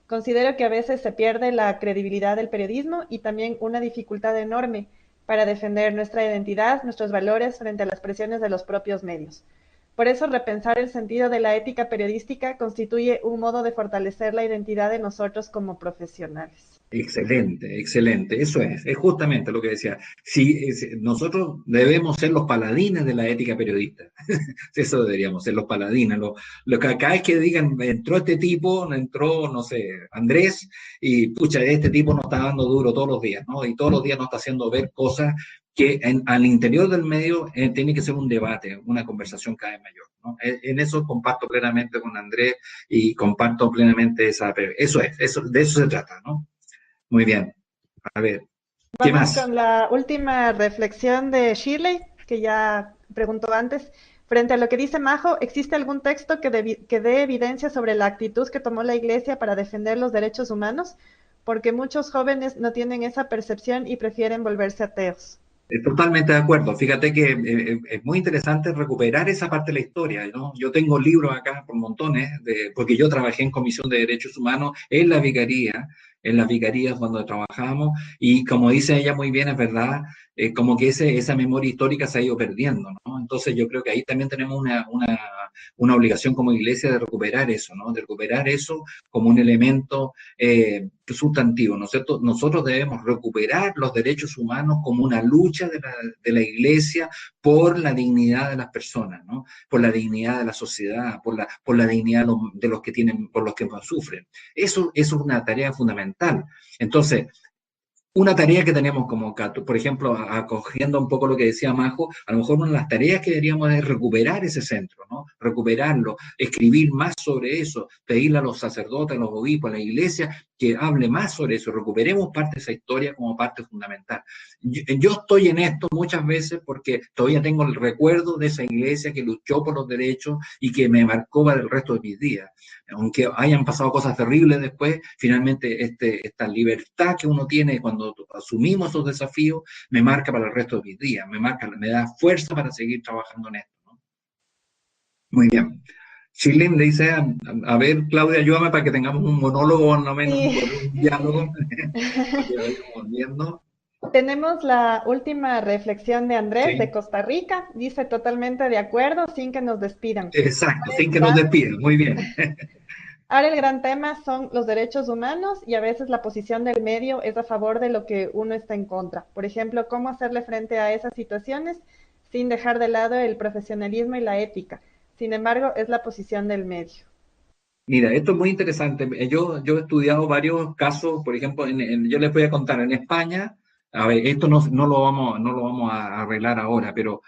Considero que a veces se pierde la credibilidad del periodismo y también una dificultad enorme para defender nuestra identidad, nuestros valores frente a las presiones de los propios medios. Por eso, repensar el sentido de la ética periodística constituye un modo de fortalecer la identidad de nosotros como profesionales.
Excelente, excelente. Eso es justamente lo que decía. Sí, nosotros debemos ser los paladines de la ética periodista. Eso deberíamos ser los paladines. Lo que cada vez que digan, entró este tipo, entró, no sé, Andrés, y pucha, este tipo nos está dando duro todos los días, ¿no? Y todos los días nos está haciendo ver cosas que al interior del medio tiene que ser un debate, una conversación cada vez mayor, ¿no? En eso comparto plenamente con Andrés y comparto plenamente de eso se trata, ¿no? Muy bien. A ver, ¿qué
Vamos
más?
con la última reflexión de Shirley, que ya preguntó antes. Frente a lo que dice Majo, ¿existe algún texto que dé evidencia sobre la actitud que tomó la Iglesia para defender los derechos humanos? Porque muchos jóvenes no tienen esa percepción y prefieren volverse ateos.
Totalmente de acuerdo. Fíjate que es muy interesante recuperar esa parte de la historia, ¿no? Yo tengo libros acá por montones, porque yo trabajé en Comisión de Derechos Humanos en la vicaría, en las vicarías cuando trabajamos, y como dice ella muy bien, es verdad, como que esa memoria histórica se ha ido perdiendo, ¿no? Entonces yo creo que ahí también tenemos una obligación como iglesia de recuperar eso, ¿no? De recuperar eso como un elemento sustantivo, ¿no es cierto? Nosotros debemos recuperar los derechos humanos como una lucha de la iglesia por la dignidad de las personas, ¿no? Por la dignidad de la sociedad, por la dignidad de los que tienen, por los que más sufren. Eso es una tarea fundamental. Entonces, una tarea que tenemos como, por ejemplo, acogiendo un poco lo que decía Majo, a lo mejor una de las tareas que deberíamos es recuperar ese centro, ¿no? recuperarlo, escribir más sobre eso, pedirle a los sacerdotes, a los obispos, a la iglesia, que hable más sobre eso, recuperemos parte de esa historia como parte fundamental. Yo estoy en esto muchas veces porque todavía tengo el recuerdo de esa iglesia que luchó por los derechos y que me marcó para el resto de mis días. Aunque hayan pasado cosas terribles después, finalmente esta libertad que uno tiene cuando asumimos esos desafíos me marca para el resto de mis días, me da fuerza para seguir trabajando en esto, ¿no? Muy bien. Chilin le dice, a ver, Claudia, ayúdame para que tengamos un monólogo, no menos
Sí.
un diálogo, para que vayamos viendo.
Tenemos la última reflexión de Andrés de
Sí,
Costa Rica. Dice totalmente de acuerdo, sin que nos despidan.
exacto, sin que nos
Gran-
despidan, muy bien.
Ahora el gran tema son los derechos humanos y a veces la posición del medio es a favor de lo que uno está en contra. Por ejemplo, cómo hacerle frente a esas situaciones sin dejar de lado el profesionalismo y la ética. Sin embargo, es la posición del medio.
Mira, esto es muy interesante. Yo he estudiado varios casos, por ejemplo, yo les voy a contar, en España, a ver, esto no lo vamos a arreglar ahora, pero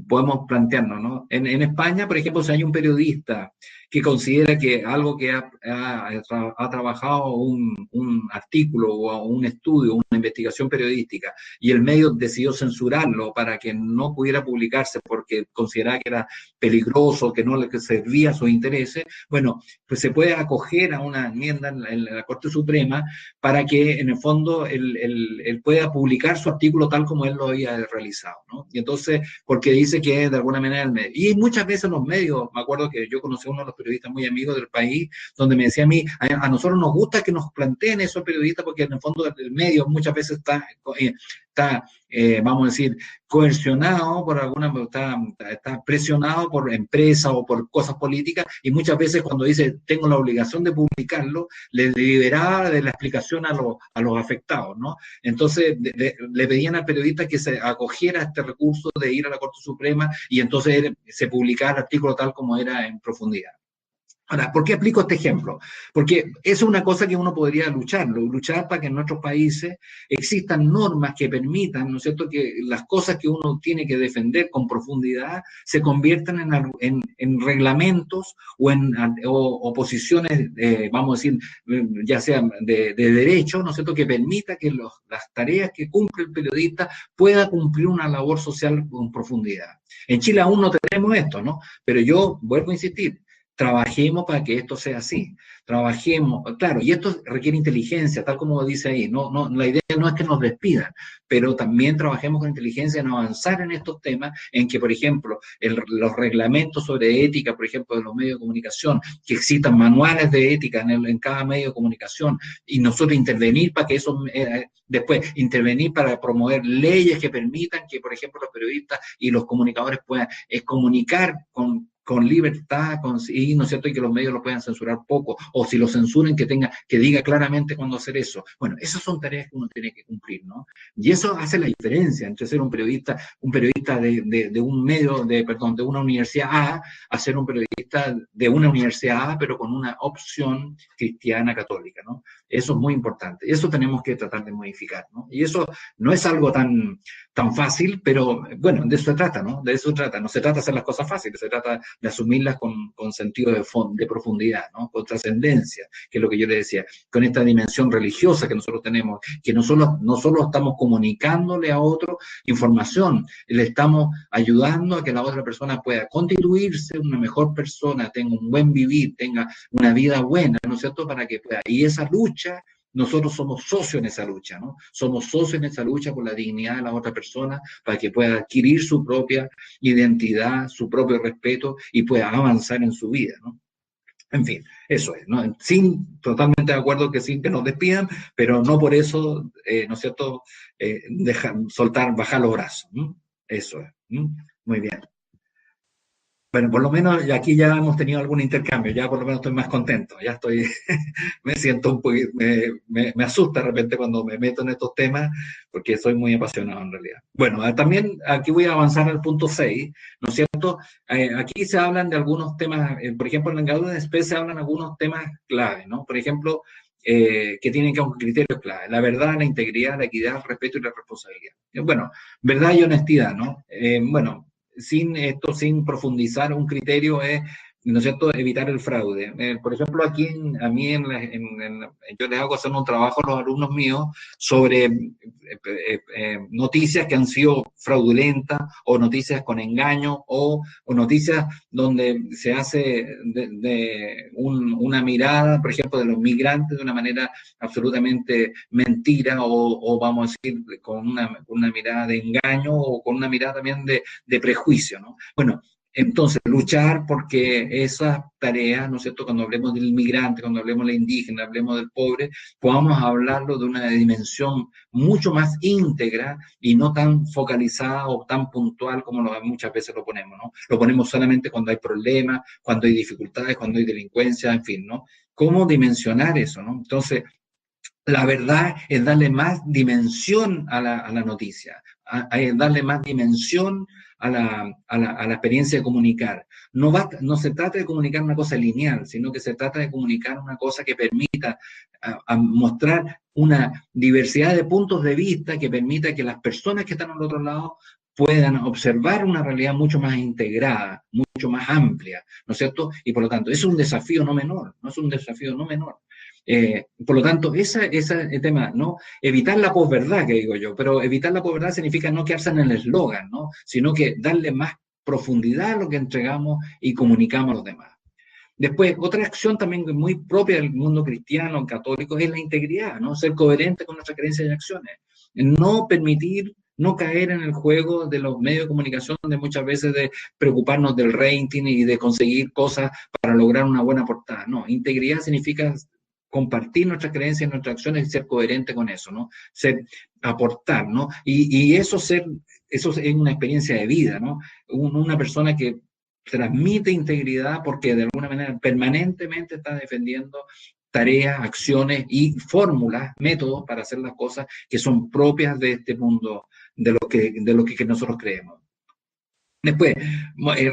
podemos plantearnos, ¿no? En España, por ejemplo, si hay un periodista que considera que algo que ha trabajado un artículo o un estudio, una investigación periodística, y el medio decidió censurarlo para que no pudiera publicarse porque consideraba que era peligroso, que no le servía a sus intereses, bueno, pues se puede acoger a una enmienda en la Corte Suprema para que en el fondo él pueda publicar su artículo tal como él lo había realizado, ¿no? Y entonces, porque dice que de alguna manera el medio, y muchas veces los medios, me acuerdo que yo conocí a uno de los periodistas muy amigos del país, donde me decía a mí, a nosotros nos gusta que nos planteen esos periodistas porque en el fondo el medio muchas veces vamos a decir, coercionado por está presionado por empresas o por cosas políticas, y muchas veces cuando dice tengo la obligación de publicarlo, le liberaba de la explicación a los afectados, ¿no? Entonces le pedían al periodista que se acogiera a este recurso de ir a la Corte Suprema y entonces se publicara el artículo tal como era en profundidad. Ahora, ¿por qué aplico este ejemplo? Porque eso es una cosa que uno podría luchar para que en nuestros países existan normas que permitan, ¿no es cierto?, que las cosas que uno tiene que defender con profundidad se conviertan en reglamentos o posiciones, vamos a decir, ya sean de derecho, ¿no es cierto?, que permita que las tareas que cumple el periodista pueda cumplir una labor social con profundidad. En Chile aún no tenemos esto, ¿no? Pero yo vuelvo a insistir, trabajemos para que esto sea así, trabajemos, claro, y esto requiere inteligencia, tal como dice ahí, la idea no es que nos despidan, pero también trabajemos con inteligencia en avanzar en estos temas, en que, por ejemplo, los reglamentos sobre ética, por ejemplo, de los medios de comunicación, que existan manuales de ética en cada medio de comunicación, y nosotros intervenir para que eso, después intervenir para promover leyes que permitan que, por ejemplo, los periodistas y los comunicadores puedan comunicar con libertad, y no es cierto, y que los medios lo puedan censurar poco, o si lo censuren, que diga claramente cuándo hacer eso. Bueno, esas son tareas que uno tiene que cumplir, ¿no? Y eso hace la diferencia entre ser un periodista de un medio, perdón, de una universidad a ser un periodista de una universidad A, pero con una opción cristiana católica, ¿no? Eso es muy importante. Eso tenemos que tratar de modificar, ¿no? Y eso no es algo tan fácil, pero bueno, de eso se trata, ¿no? De eso se trata. No se trata de hacer las cosas fáciles, se trata de asumirlas con sentido de profundidad, ¿no? Con trascendencia, que es lo que yo le decía, con esta dimensión religiosa que nosotros tenemos, que no solo estamos comunicándole a otro información, le estamos ayudando a que la otra persona pueda constituirse una mejor persona, tenga un buen vivir, tenga una vida buena, ¿no es cierto?, para que pueda. Y esa lucha, nosotros somos socios en esa lucha, ¿no? Somos socios en esa lucha por la dignidad de la otra persona, para que pueda adquirir su propia identidad, su propio respeto y pueda avanzar en su vida, ¿no? En fin, eso es, ¿no? Totalmente de acuerdo que sin que nos despidan, pero no por eso, ¿no es cierto?, bajar los brazos, ¿no? Eso es, ¿no? Muy bien. Bueno, por lo menos aquí ya hemos tenido algún intercambio, ya por lo menos estoy más contento, ya estoy, me siento un poquito, me asusta de repente cuando me meto en estos temas, porque soy muy apasionado en realidad. Bueno, también aquí voy a avanzar al punto 6, ¿no es cierto? Aquí se hablan de algunos temas, por ejemplo, en el Gaudium et Spes se hablan algunos temas clave, ¿no? Por ejemplo, que tienen que ser criterios clave, la verdad, la integridad, la equidad, el respeto y la responsabilidad. Bueno, verdad y honestidad, ¿no? Bueno, sin profundizar un criterio es ¿no es cierto?, evitar el fraude. Por ejemplo, aquí yo les hago hacer un trabajo a los alumnos míos sobre noticias que han sido fraudulentas o noticias con engaño o noticias donde se hace una mirada, por ejemplo, de los migrantes de una manera absolutamente mentira o vamos a decir, con una mirada de engaño o con una mirada también de prejuicio, ¿no? Bueno, entonces, luchar porque esas tareas, ¿no es cierto?, cuando hablemos del inmigrante, cuando hablemos del indígena, hablemos del pobre, podamos hablarlo de una dimensión mucho más íntegra y no tan focalizada o tan puntual como muchas veces lo ponemos, ¿no? Lo ponemos solamente cuando hay problemas, cuando hay dificultades, cuando hay delincuencia, en fin, ¿no? ¿Cómo dimensionar eso, no? Entonces, la verdad es darle más dimensión a la noticia, es darle más dimensión a la experiencia de comunicar. No se trata de comunicar una cosa lineal, sino que se trata de comunicar una cosa que permita a mostrar una diversidad de puntos de vista, que permita que las personas que están al otro lado puedan observar una realidad mucho más integrada, mucho más amplia, ¿no es cierto? Y por lo tanto, es un desafío no menor, no es un desafío no menor. Por lo tanto, ese tema, ¿no? Evitar la posverdad, que digo yo, pero evitar la posverdad significa no quedarse en el eslogan, ¿no? Sino que darle más profundidad a lo que entregamos y comunicamos a los demás. Después, otra acción también muy propia del mundo cristiano, católico, es la integridad, ¿no? Ser coherente con nuestras creencias y acciones. No permitir, no caer en el juego de los medios de comunicación, de muchas veces de preocuparnos del rating y de conseguir cosas para lograr una buena portada. No, integridad significa compartir nuestras creencias y nuestras acciones y ser coherente con eso, ¿no? Aportar, ¿no? Y eso es una experiencia de vida, ¿no? Una persona que transmite integridad porque de alguna manera permanentemente está defendiendo tareas, acciones y fórmulas, métodos para hacer las cosas que son propias de este mundo, de lo que nosotros creemos. Después,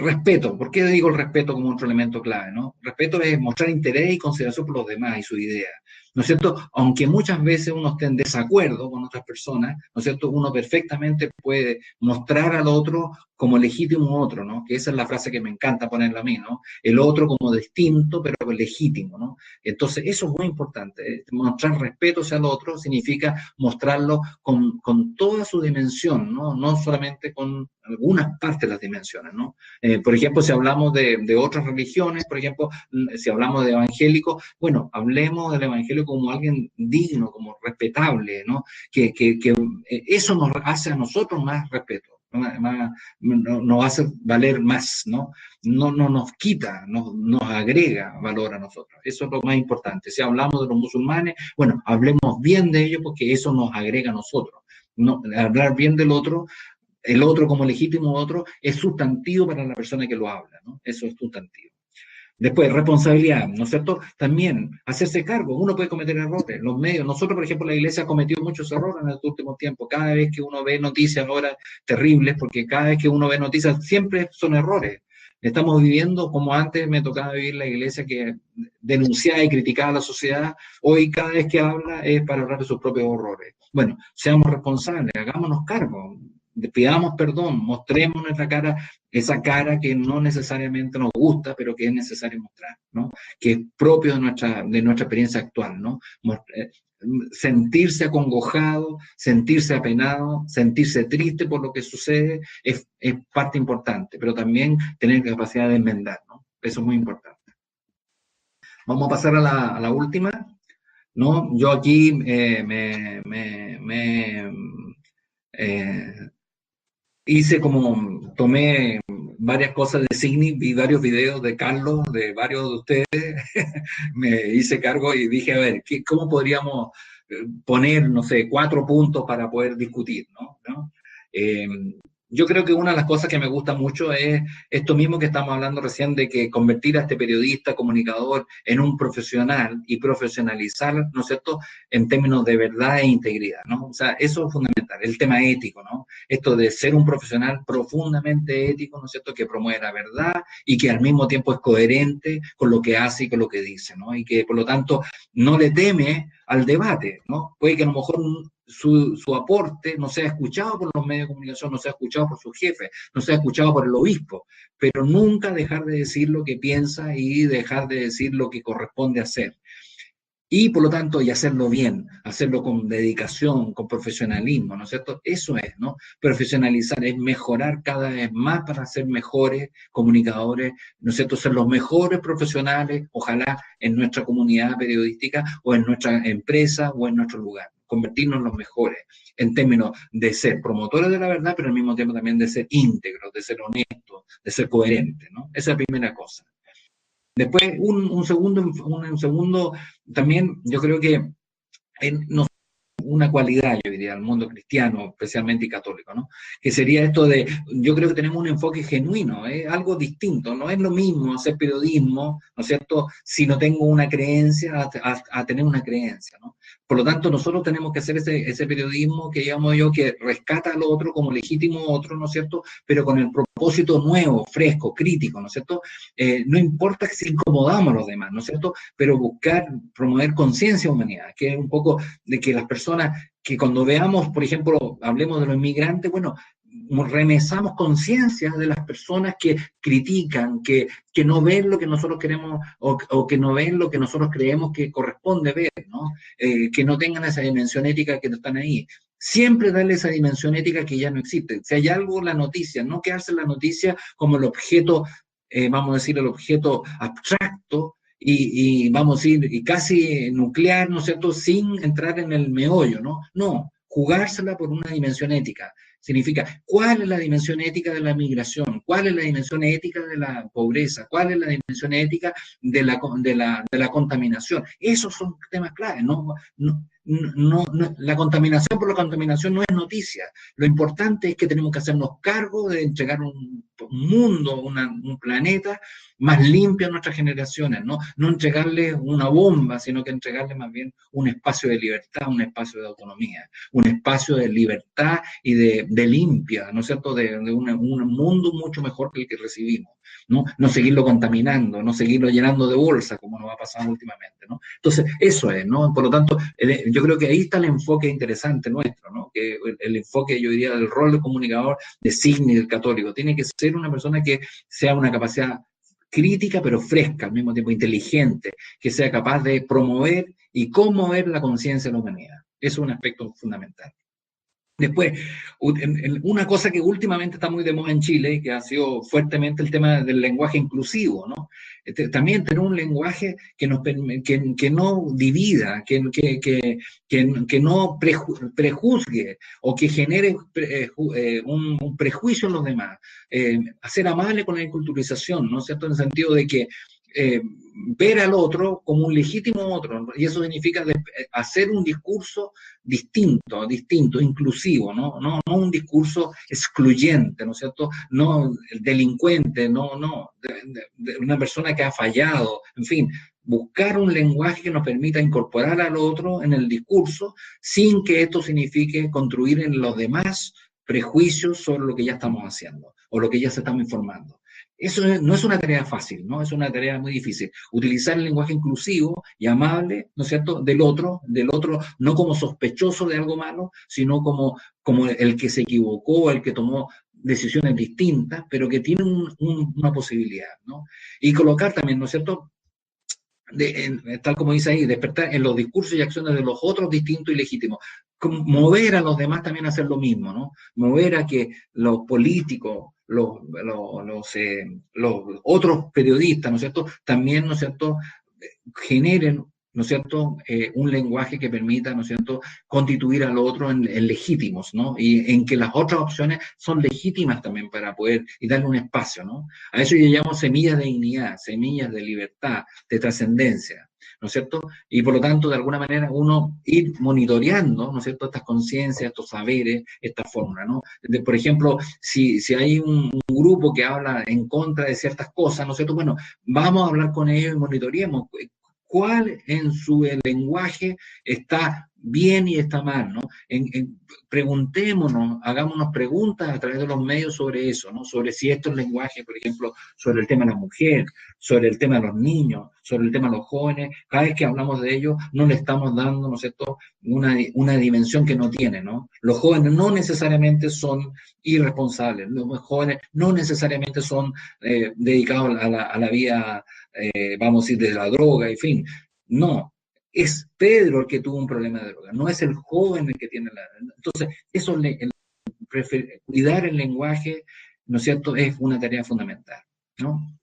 respeto. ¿Por qué digo el respeto como otro elemento clave, no? Respeto es mostrar interés y consideración por los demás y sus ideas, ¿no es cierto? Aunque muchas veces uno esté en desacuerdo con otras personas, ¿no es cierto? Uno perfectamente puede mostrar al otro como legítimo otro, ¿no? Que esa es la frase que me encanta ponerla a mí, ¿no? El otro como distinto, pero legítimo, ¿no? Entonces, eso es muy importante. Mostrar respeto hacia el otro significa mostrarlo con toda su dimensión, ¿no? No solamente con algunas partes de las dimensiones, ¿no? Por ejemplo, si hablamos de otras religiones, por ejemplo, si hablamos de evangélicos, bueno, hablemos del evangelio como alguien digno, como respetable, ¿no? Que eso nos hace a nosotros más respeto. Nos hace valer más, ¿no? No nos quita, nos agrega valor a nosotros. Eso es lo más importante. Si hablamos de los musulmanes, bueno, hablemos bien de ellos porque eso nos agrega a nosotros. No, hablar bien del otro, el otro como legítimo otro, es sustantivo para la persona que lo habla, ¿no? Eso es sustantivo. Después, responsabilidad, ¿no es cierto? También hacerse cargo. Uno puede cometer errores. Los medios, nosotros, por ejemplo, la Iglesia ha cometido muchos errores en el último tiempo. Cada vez que uno ve noticias ahora terribles, porque cada vez que uno ve noticias siempre son errores. Estamos viviendo como antes me tocaba vivir la Iglesia, que denunciaba y criticaba a la sociedad. Hoy cada vez que habla es para hablar de sus propios horrores. Bueno, seamos responsables, hagámonos cargo. Pidamos perdón, mostremos nuestra cara, esa cara que no necesariamente nos gusta, pero que es necesario mostrar, ¿no? Que es propio de nuestra experiencia actual, ¿no? Sentirse acongojado, sentirse apenado, sentirse triste por lo que sucede es parte importante, pero también tener capacidad de enmendar, ¿no? Eso es muy importante. Vamos a pasar a la última, ¿no? Yo aquí tomé varias cosas de Signy, vi varios videos de Carlos, de varios de ustedes, me hice cargo y dije, a ver, ¿cómo podríamos poner, no sé, 4 puntos para poder discutir, ¿no? Yo creo que una de las cosas que me gusta mucho es esto mismo que estamos hablando recién, de que convertir a este periodista, comunicador, en un profesional y profesionalizar, ¿no es cierto?, en términos de verdad e integridad, ¿no? O sea, eso es fundamental, el tema ético, ¿no? Esto de ser un profesional profundamente ético, ¿no es cierto?, que promueve la verdad y que al mismo tiempo es coherente con lo que hace y con lo que dice, ¿no? Y que, por lo tanto, no le teme al debate, ¿no? Puede que a lo mejor su aporte no sea escuchado por los medios de comunicación, no sea escuchado por su jefe, no sea escuchado por el obispo, pero nunca dejar de decir lo que piensa y dejar de decir lo que corresponde hacer. Y por lo tanto, y hacerlo bien, hacerlo con dedicación, con profesionalismo, ¿no es cierto? Eso es, ¿no? Profesionalizar es mejorar cada vez más para ser mejores comunicadores, ¿no es cierto? Ser los mejores profesionales, ojalá en nuestra comunidad periodística o en nuestra empresa o en nuestro lugar. Convertirnos en los mejores en términos de ser promotores de la verdad, pero al mismo tiempo también de ser íntegros, de ser honestos, de ser coherentes, ¿no? Esa es la primera cosa. Después, un segundo, también yo creo que una cualidad, yo diría, al mundo cristiano, especialmente y católico, ¿no? Que sería esto de, yo creo que tenemos un enfoque genuino, es algo distinto, no es lo mismo hacer periodismo, ¿no es cierto?, si no tengo una creencia, a tener una creencia, ¿no? Por lo tanto, nosotros tenemos que hacer ese periodismo que, digamos yo, que rescata al otro como legítimo otro, ¿no es cierto?, pero con el propósito nuevo, fresco, crítico, ¿no es cierto? No importa si incomodamos a los demás, ¿no es cierto?, pero buscar promover conciencia de humanidad, que es un poco de que las personas que cuando veamos, por ejemplo, hablemos de los inmigrantes, bueno, remesamos conciencia de las personas que critican, que no ven lo que nosotros queremos o que no ven lo que nosotros creemos que corresponde ver, ¿no? Que no tengan esa dimensión ética que no están ahí. Siempre darle esa dimensión ética que ya no existe. Si hay algo en la noticia, no quedarse en la noticia como el objeto, vamos a decir, el objeto abstracto, y vamos a decir, y casi nuclear, ¿no es cierto?, sin entrar en el meollo, ¿no? No, jugársela por una dimensión ética. Significa, ¿cuál es la dimensión ética de la migración? ¿Cuál es la dimensión ética de la pobreza? ¿Cuál es la dimensión ética de la contaminación? Esos son temas claves, ¿no? La contaminación por la contaminación no es noticia. Lo importante es que tenemos que hacernos cargo de entregar un mundo, un planeta más limpio a nuestras generaciones, ¿no? No entregarles una bomba, sino que entregarles más bien un espacio de libertad, un espacio de autonomía, un espacio de libertad y de limpia, ¿no es cierto?, de un mundo mucho mejor que el que recibimos, ¿no? No seguirlo contaminando, no seguirlo llenando de bolsa, como nos ha pasado últimamente, ¿no? Entonces, eso es, ¿no? Por lo tanto, yo creo que ahí está el enfoque interesante nuestro, ¿no? Que el enfoque, yo diría, del rol de comunicador de Signi, del católico, tiene que ser una persona que sea una capacidad crítica, pero fresca, al mismo tiempo inteligente, que sea capaz de promover y conmover la conciencia de la humanidad. Eso es un aspecto fundamental. Después, una cosa que últimamente está muy de moda en Chile y que ha sido fuertemente el tema del lenguaje inclusivo, ¿no? También tener un lenguaje que no divida, que no prejuzgue o que genere un prejuicio en los demás. Hacer amable con la inculturización, ¿no es cierto?, en el sentido de que ver al otro como un legítimo otro, y eso significa hacer un discurso distinto, inclusivo, no un discurso excluyente, ¿no es cierto?, no delincuente, no, de una persona que ha fallado, en fin, buscar un lenguaje que nos permita incorporar al otro en el discurso sin que esto signifique construir en los demás prejuicios sobre lo que ya estamos haciendo o lo que ya se estamos informando. Eso no es una tarea fácil, ¿no? Es una tarea muy difícil. Utilizar el lenguaje inclusivo y amable, ¿no es cierto?, del otro, no como sospechoso de algo malo, sino como el que se equivocó, el que tomó decisiones distintas, pero que tiene una posibilidad, ¿no? Y colocar también, ¿no es cierto?, tal como dice ahí, despertar en los discursos y acciones de los otros distintos y legítimos. Mover a los demás también a hacer lo mismo, ¿no? Mover a que los políticos, los otros periodistas, ¿no es cierto?, también, ¿no es cierto?, generen, ¿no es cierto?, un lenguaje que permita, ¿no es cierto?, constituir al otro en legítimos, ¿no? Y en que las otras opciones son legítimas también para poder, y darle un espacio, ¿no? A eso yo llamo semillas de dignidad, semillas de libertad, de trascendencia, ¿no es cierto? Y por lo tanto, de alguna manera, uno ir monitoreando, ¿no es cierto?, estas conciencias, estos saberes, esta fórmula, ¿no? Por ejemplo, si hay un grupo que habla en contra de ciertas cosas, ¿no es cierto?, bueno, vamos a hablar con ellos y monitoreemos cuál en su lenguaje está bien y está mal, ¿no? Preguntémonos, hagámonos preguntas a través de los medios sobre eso, ¿no? Sobre si estos lenguajes, por ejemplo, sobre el tema de la mujer, sobre el tema de los niños, sobre el tema de los jóvenes, cada vez que hablamos de ellos, no le estamos dando, ¿no es cierto?, una dimensión que no tiene, ¿no? Los jóvenes no necesariamente son irresponsables, los jóvenes no necesariamente son dedicados a la vida, vamos a decir, de la droga, en fin, no. Es Pedro el que tuvo un problema de droga, no es el joven el que tiene la... Entonces, eso, cuidar el lenguaje, ¿no es cierto?, es una tarea fundamental, ¿no?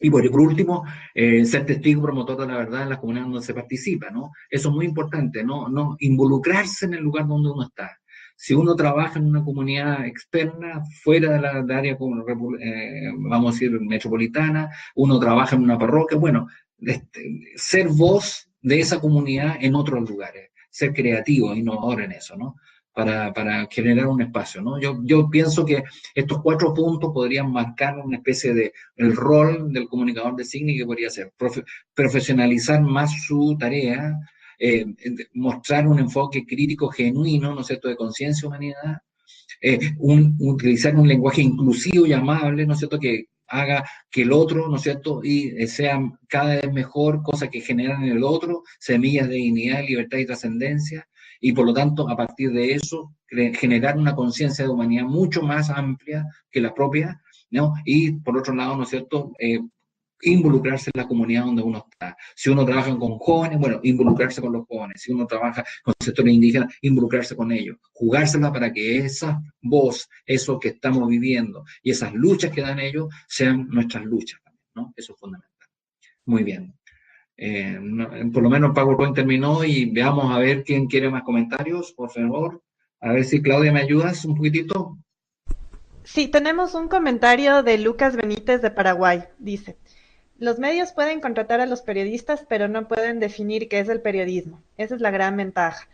Y por último, ser testigo promotor de la verdad en las comunidades donde se participa, ¿no? Eso es muy importante, ¿no? Involucrarse en el lugar donde uno está. Si uno trabaja en una comunidad externa, fuera de la área, vamos a decir, metropolitana, uno trabaja en una parroquia, bueno, ser voz de esa comunidad en otros lugares, ser creativo, innovador en eso, ¿no? Para generar un espacio, ¿no? Yo pienso que estos 4 puntos podrían marcar una especie de el rol del comunicador de SIGNI, que podría ser profesionalizar más su tarea, mostrar un enfoque crítico genuino, ¿no es cierto?, de conciencia humanidad, utilizar un lenguaje inclusivo y amable, ¿no es cierto?, que haga que el otro, ¿no es cierto?, y sea cada vez mejor, cosas que generan en el otro semillas de dignidad, libertad y trascendencia, y por lo tanto, a partir de eso, generar una conciencia de humanidad mucho más amplia que la propia, ¿no? Y por otro lado, ¿no es cierto?, involucrarse en la comunidad donde uno está. Si uno trabaja con jóvenes, bueno, involucrarse con los jóvenes. Si uno trabaja con sectores indígenas, involucrarse con ellos. Jugársela para que esa voz, eso que estamos viviendo y esas luchas que dan ellos sean nuestras luchas también, ¿no? Eso es fundamental. Muy bien. Por lo menos PowerPoint terminó y veamos a ver quién quiere más comentarios, por favor. A ver si Claudia me ayudas un poquitito.
Sí, tenemos un comentario de Lucas Benítez de Paraguay. Dice: los medios pueden contratar a los periodistas, pero no pueden definir qué es el periodismo. Esa es la gran ventaja.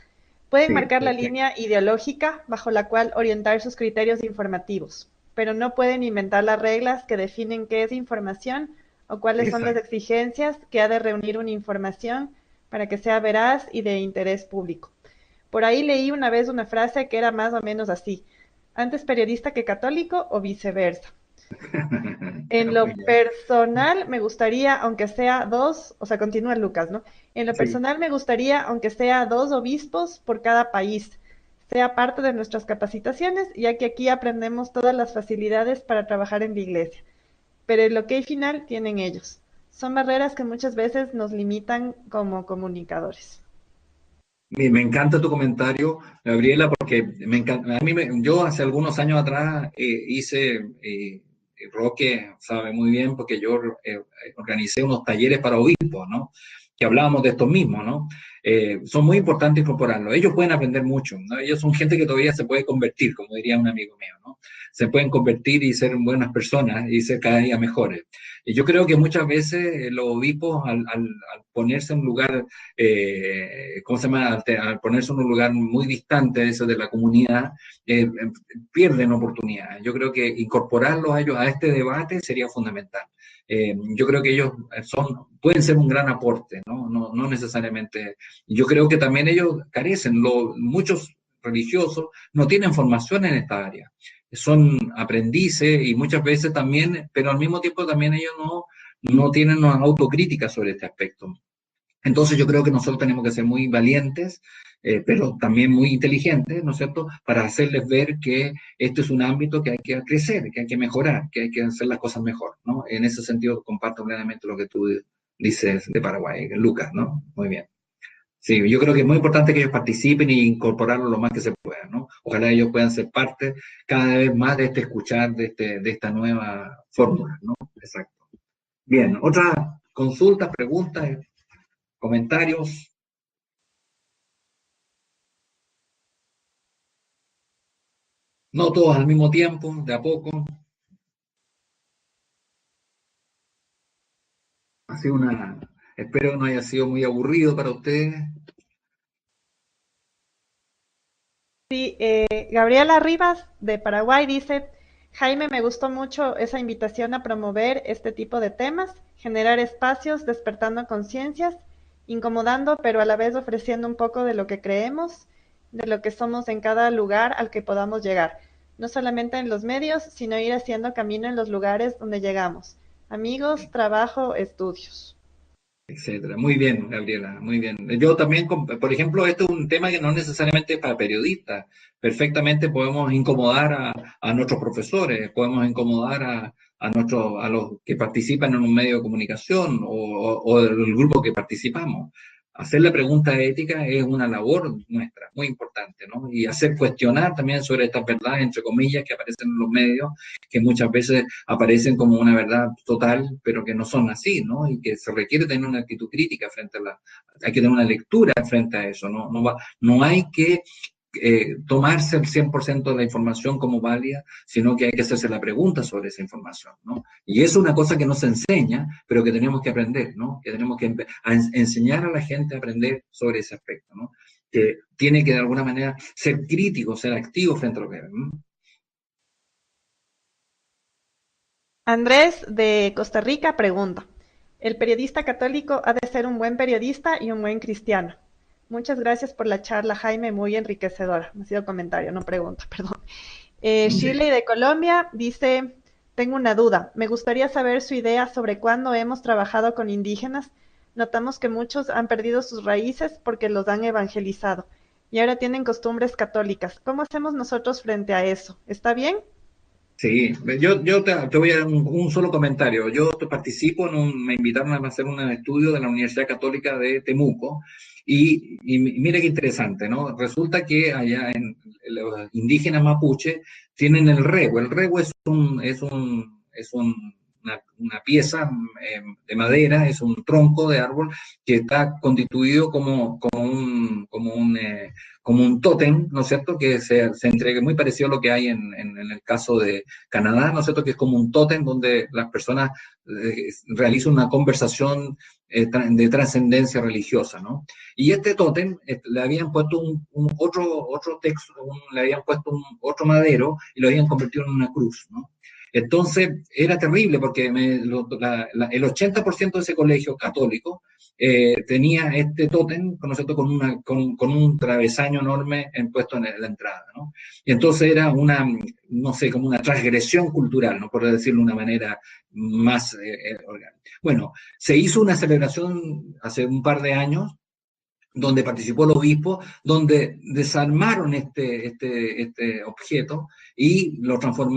Pueden
Sí,
marcar la
perfecto.
línea ideológica bajo la cual orientar sus criterios informativos, pero no pueden inventar las reglas que definen qué es información o cuáles son las
Exacto.
exigencias que ha de reunir una información para que sea veraz y de interés público. Por ahí leí una vez una frase que era más o menos así: antes periodista que católico o viceversa. En
Muy
lo
bien.
personal me gustaría, aunque sea dos, o sea, continúa Lucas, ¿no? En lo
Sí.
personal me gustaría, aunque sea dos obispos por cada país, sea parte de nuestras capacitaciones, ya que aquí aprendemos todas las facilidades para trabajar en la iglesia. Pero el ok final tienen ellos. Son barreras que muchas veces nos limitan como comunicadores.
Me encanta tu comentario, Gabriela, porque me encanta, yo hace algunos años atrás hice, Roque sabe muy bien, porque yo organicé unos talleres para obispos, ¿no? Que hablábamos de esto mismo, ¿no? Son muy importantes incorporarlos. Ellos pueden aprender mucho, ¿no? Ellos son gente que todavía se puede convertir, como diría un amigo mío, ¿no? Se pueden convertir y ser buenas personas y ser cada día mejores. Y yo creo que muchas veces los obispos, al ponerse en un lugar, ¿cómo se llama? Al ponerse en un lugar muy distante de eso de la comunidad, pierden oportunidad. Yo creo que incorporarlos a ellos a este debate sería fundamental. Yo creo que ellos pueden ser un gran aporte, ¿no? No necesariamente. Yo creo que también ellos carecen, muchos religiosos no tienen formación en esta área. Son aprendices y muchas veces también, pero al mismo tiempo también ellos no tienen una autocrítica sobre este aspecto. Entonces yo creo que nosotros tenemos que ser muy valientes, pero también muy inteligentes, ¿no es cierto?, para hacerles ver que este es un ámbito que hay que crecer, que hay que mejorar, que hay que hacer las cosas mejor, ¿no? En ese sentido comparto plenamente lo que tú dices de Paraguay, Lucas, ¿no? Muy bien. Sí, yo creo que es muy importante que ellos participen y incorporarlo lo más que se pueda, ¿no? Ojalá ellos puedan ser parte cada vez más de este escuchar, de esta nueva fórmula, ¿no? Exacto. Bien, otras consultas, preguntas, comentarios. No todos al mismo tiempo, de a poco. Ha sido espero que no haya sido muy aburrido para ustedes.
Sí, Gabriela Rivas de Paraguay dice: Jaime, me gustó mucho esa invitación a promover este tipo de temas, generar espacios despertando conciencias incomodando, pero a la vez ofreciendo un poco de lo que creemos, de lo que somos en cada lugar al que podamos llegar. No solamente en los medios, sino ir haciendo camino en los lugares donde llegamos. Amigos, trabajo, estudios.
Etcétera. Muy bien, Gabriela, muy bien. Yo también, por ejemplo, este es un tema que no necesariamente es para periodistas. Perfectamente podemos incomodar a nuestros profesores, podemos incomodar a los que participan en un medio de comunicación o el grupo que participamos. Hacer la pregunta ética es una labor nuestra, muy importante, ¿no? Y hacer cuestionar también sobre estas verdades, entre comillas, que aparecen en los medios, que muchas veces aparecen como una verdad total, pero que no son así, ¿no? Y que se requiere tener una actitud crítica frente hay que tener una lectura frente a eso, ¿no? No hay que tomarse el 100% de la información como válida, sino que hay que hacerse la pregunta sobre esa información, ¿no? Y es una cosa que no se enseña, pero que tenemos que aprender, ¿no? Que tenemos que enseñar a la gente a aprender sobre ese aspecto, ¿no? Que tiene que de alguna manera ser crítico, ser activo frente a lo que ven, ¿no?
Andrés de Costa Rica pregunta, ¿el periodista católico ha de ser un buen periodista y un buen cristiano? Muchas gracias por la charla, Jaime, muy enriquecedora. Ha sido comentario, no pregunta, perdón. Shirley de Colombia dice, tengo una duda. Me gustaría saber su idea sobre cuándo hemos trabajado con indígenas. Notamos que muchos han perdido sus raíces porque los han evangelizado y ahora tienen costumbres católicas. ¿Cómo hacemos nosotros frente a eso? ¿Está bien?
Sí, yo te voy a dar un solo comentario. Yo participo me invitaron a hacer un estudio de la Universidad Católica de Temuco y mira qué interesante, ¿no? Resulta que allá en los indígenas mapuche tienen el rego. El rego una pieza de madera, es un tronco de árbol que está constituido como un tótem, ¿no es cierto? Que se entrega, muy parecido a lo que hay en el caso de Canadá, ¿no es cierto? Que es como un tótem donde las personas realizan una conversación de trascendencia religiosa, ¿no? Y este tótem le habían puesto otro texto, le habían puesto otro madero y lo habían convertido en una cruz, ¿no? Entonces era terrible porque el 80% de ese colegio católico tenía este tótem, ¿no es cierto?, con un travesaño enorme puesto en la entrada, ¿no? Y entonces era no sé, como una transgresión cultural, ¿no?, por decirlo de una manera más orgánica. Bueno, se hizo una celebración hace un par de años donde participó el obispo, donde desarmaron este objeto y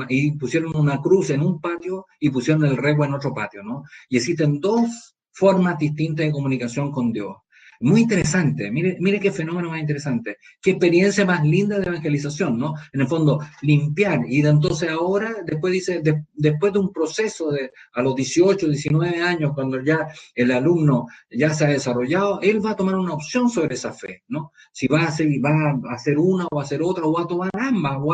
y pusieron una cruz en un patio y pusieron el rego en otro patio, ¿no? Y existen dos formas distintas de comunicación con Dios. Muy interesante, mire qué fenómeno más interesante, qué experiencia más linda de evangelización, ¿no? En el fondo, limpiar, y entonces ahora, después dice, después de un proceso a los 18, 19 años, cuando ya el alumno ya se ha desarrollado, él va a tomar una opción sobre esa fe, ¿no? Si va a hacer una o va a hacer otra, o va a tomar ambas, o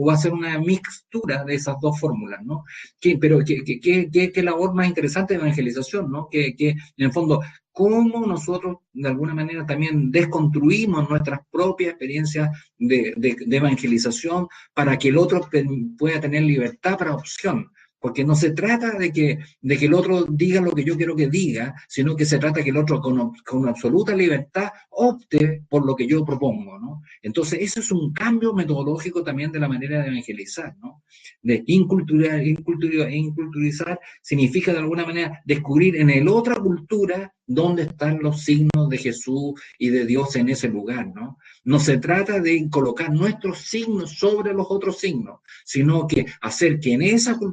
va a hacer una mixtura de esas dos fórmulas, ¿no? Pero qué labor más interesante de evangelización, ¿no? Que en el fondo, cómo nosotros de alguna manera también desconstruimos nuestras propias experiencias de evangelización para que el otro pueda tener libertad para opción. Porque no se trata de que el otro diga lo que yo quiero que diga, sino que se trata de que el otro con absoluta libertad opte por lo que yo propongo, ¿no? Entonces, eso es un cambio metodológico también de la manera de evangelizar, ¿no? De inculturizar significa de alguna manera descubrir en el otra cultura dónde están los signos de Jesús y de Dios en ese lugar, ¿no? No se trata de colocar nuestros signos sobre los otros signos, sino que hacer que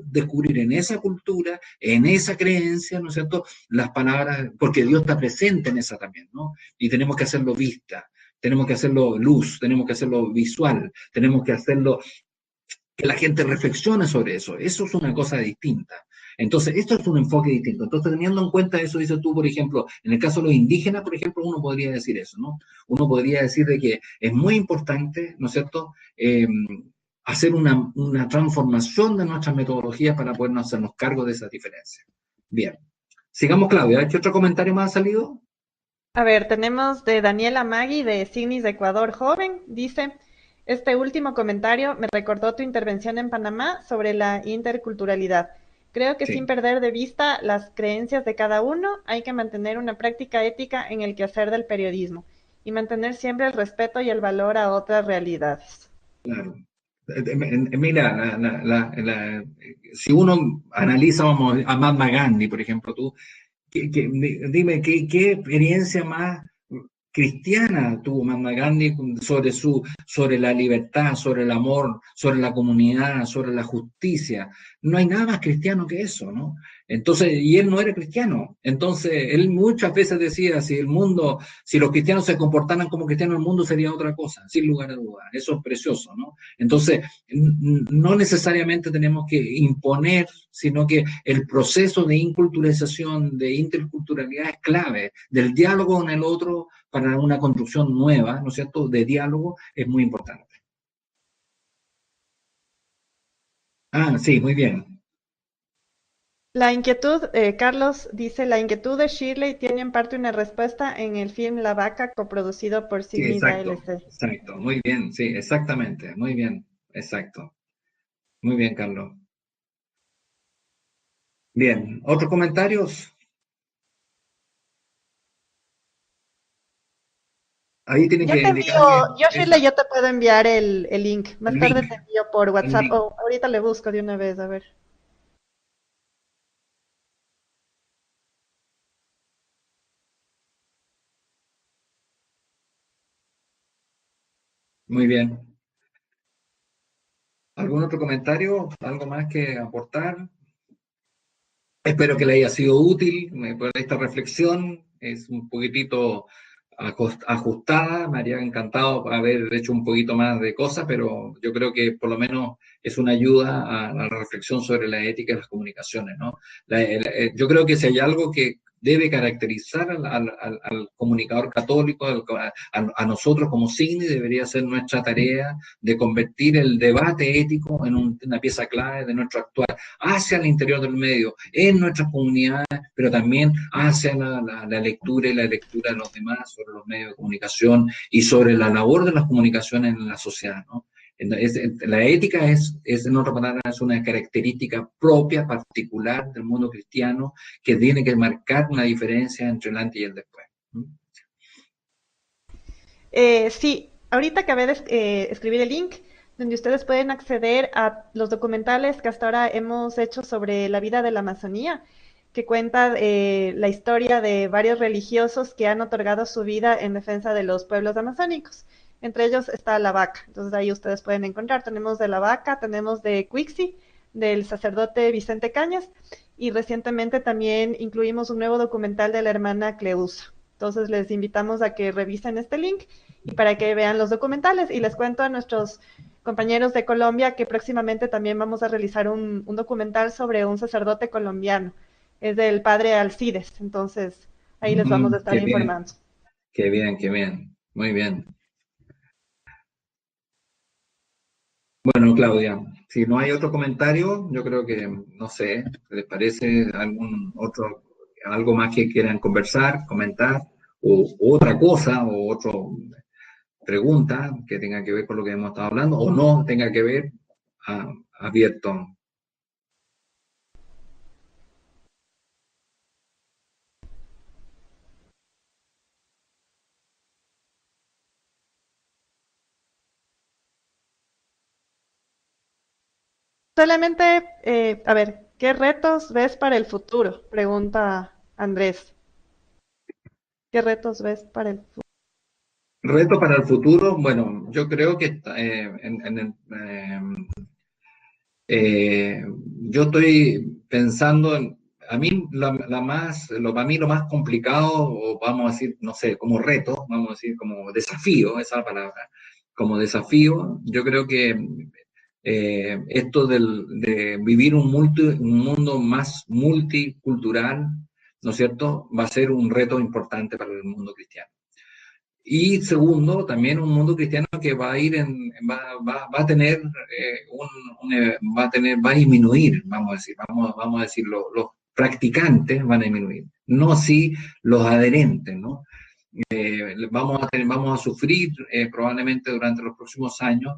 descubrir en esa cultura, en esa creencia, ¿no es cierto?, las palabras, porque Dios está presente en esa también, ¿no? Y tenemos que hacerlo vista, tenemos que hacerlo luz, tenemos que hacerlo visual, tenemos que hacerlo que la gente reflexione sobre eso. Eso es una cosa distinta. Entonces, esto es un enfoque distinto. Entonces, teniendo en cuenta eso, dices tú, por ejemplo, en el caso de los indígenas, por ejemplo, uno podría decir eso, ¿no? Uno podría decir de que es muy importante, ¿no es cierto?, hacer una transformación de nuestras metodologías para podernos hacernos cargo de esas diferencias. Bien. Sigamos, Claudia. ¿Qué otro comentario más ha salido?
A ver, tenemos de Daniela Magui de Signis de Ecuador Joven. Dice, este último comentario me recordó tu intervención en Panamá sobre la interculturalidad. Creo que sin
Sí,
perder de vista las creencias de cada uno, hay que mantener una práctica ética en el quehacer del periodismo y mantener siempre el respeto y el valor a otras realidades.
claro. Mira, si uno analiza, vamos, a Mahatma Gandhi, por ejemplo, tú, dime, ¿qué experiencia más cristiana tuvo Mahatma Gandhi sobre la libertad, sobre el amor, sobre la comunidad, sobre la justicia? No hay nada más cristiano que eso, ¿no? Entonces, y él no era cristiano. Entonces, él muchas veces decía, si los cristianos se comportaran como cristianos, el mundo sería otra cosa, sin lugar a dudas. Eso es precioso, ¿no? Entonces, no necesariamente tenemos que imponer, sino que el proceso de inculturalización, de interculturalidad es clave, del diálogo con el otro para una construcción nueva, ¿no es cierto?, de diálogo es muy importante. Ah, sí, muy bien.
La inquietud, Carlos dice, la inquietud de Shirley tiene en parte una respuesta en el film La Vaca, coproducido por
Sí,
CIMIDA
exacto,
LC.
exacto, muy bien, sí, exactamente, muy bien, exacto. Muy bien, Carlos. Bien, ¿otros comentarios? Ahí tienen
Yo
que
te envío,
indicarme
yo Shirley,
esa,
yo te puedo enviar el link.
el
Más tarde
link,
te envío por
el
WhatsApp
link.
o ahorita le busco de una vez, a ver.
Muy bien. ¿Algún otro comentario? ¿Algo más que aportar? Espero que le haya sido útil por esta reflexión. Es un poquitito ajustada. Me habría encantado haber hecho un poquito más de cosas, pero yo creo que por lo menos es una ayuda a la reflexión sobre la ética de las comunicaciones, ¿no? Yo creo que si hay algo que debe caracterizar al comunicador católico, a nosotros como CIGNI, debería ser nuestra tarea de convertir el debate ético en una pieza clave de nuestro actuar hacia el interior del medio, en nuestras comunidades, pero también hacia la lectura y la lectura de los demás sobre los medios de comunicación y sobre la labor de las comunicaciones en la sociedad, ¿no? La ética en otra palabra, es una característica propia, particular del mundo cristiano, que tiene que marcar una diferencia entre el antes y el después.
Sí, ahorita acabé de escribir el link donde ustedes pueden acceder a los documentales que hasta ahora hemos hecho sobre la vida de la Amazonía, que cuenta la historia de varios religiosos que han otorgado su vida en defensa de los pueblos amazónicos. Entre ellos está la vaca, entonces ahí ustedes pueden encontrar. Tenemos de la vaca, tenemos de Quixi, del sacerdote Vicente Cañas, y recientemente también incluimos un nuevo documental de la hermana Cleusa. Entonces les invitamos a que revisen este link y para que vean los documentales. Y les cuento a nuestros compañeros de Colombia que próximamente también vamos a realizar un documental sobre un sacerdote colombiano. Es del padre Alcides. Entonces ahí les vamos a estar
Qué bien,
informando.
qué bien, qué bien. Muy bien. Bueno, Claudia, si no hay otro comentario, yo creo que, no sé, ¿les parece algún otro, algo más que quieran conversar, comentar, o otra cosa, o otra pregunta que tenga que ver con lo que hemos estado hablando, o no tenga que ver, abierto?
Solamente, a ver, ¿qué retos ves para el futuro? Pregunta Andrés. ¿Qué retos ves para el futuro?
Reto para el futuro, bueno, yo creo que Eh, yo estoy pensando en, a mí, para mí lo más complicado, o vamos a decir, no sé, como reto, vamos a decir como desafío, esa es la palabra, como desafío, yo creo que esto de vivir un mundo más multicultural, ¿no es cierto?, va a ser un reto importante para el mundo cristiano. Y segundo, también un mundo cristiano que va a ir va a tener va a disminuir, vamos a decir, vamos a decir, los practicantes van a disminuir, no así los adherentes, ¿no? Vamos a sufrir probablemente durante los próximos años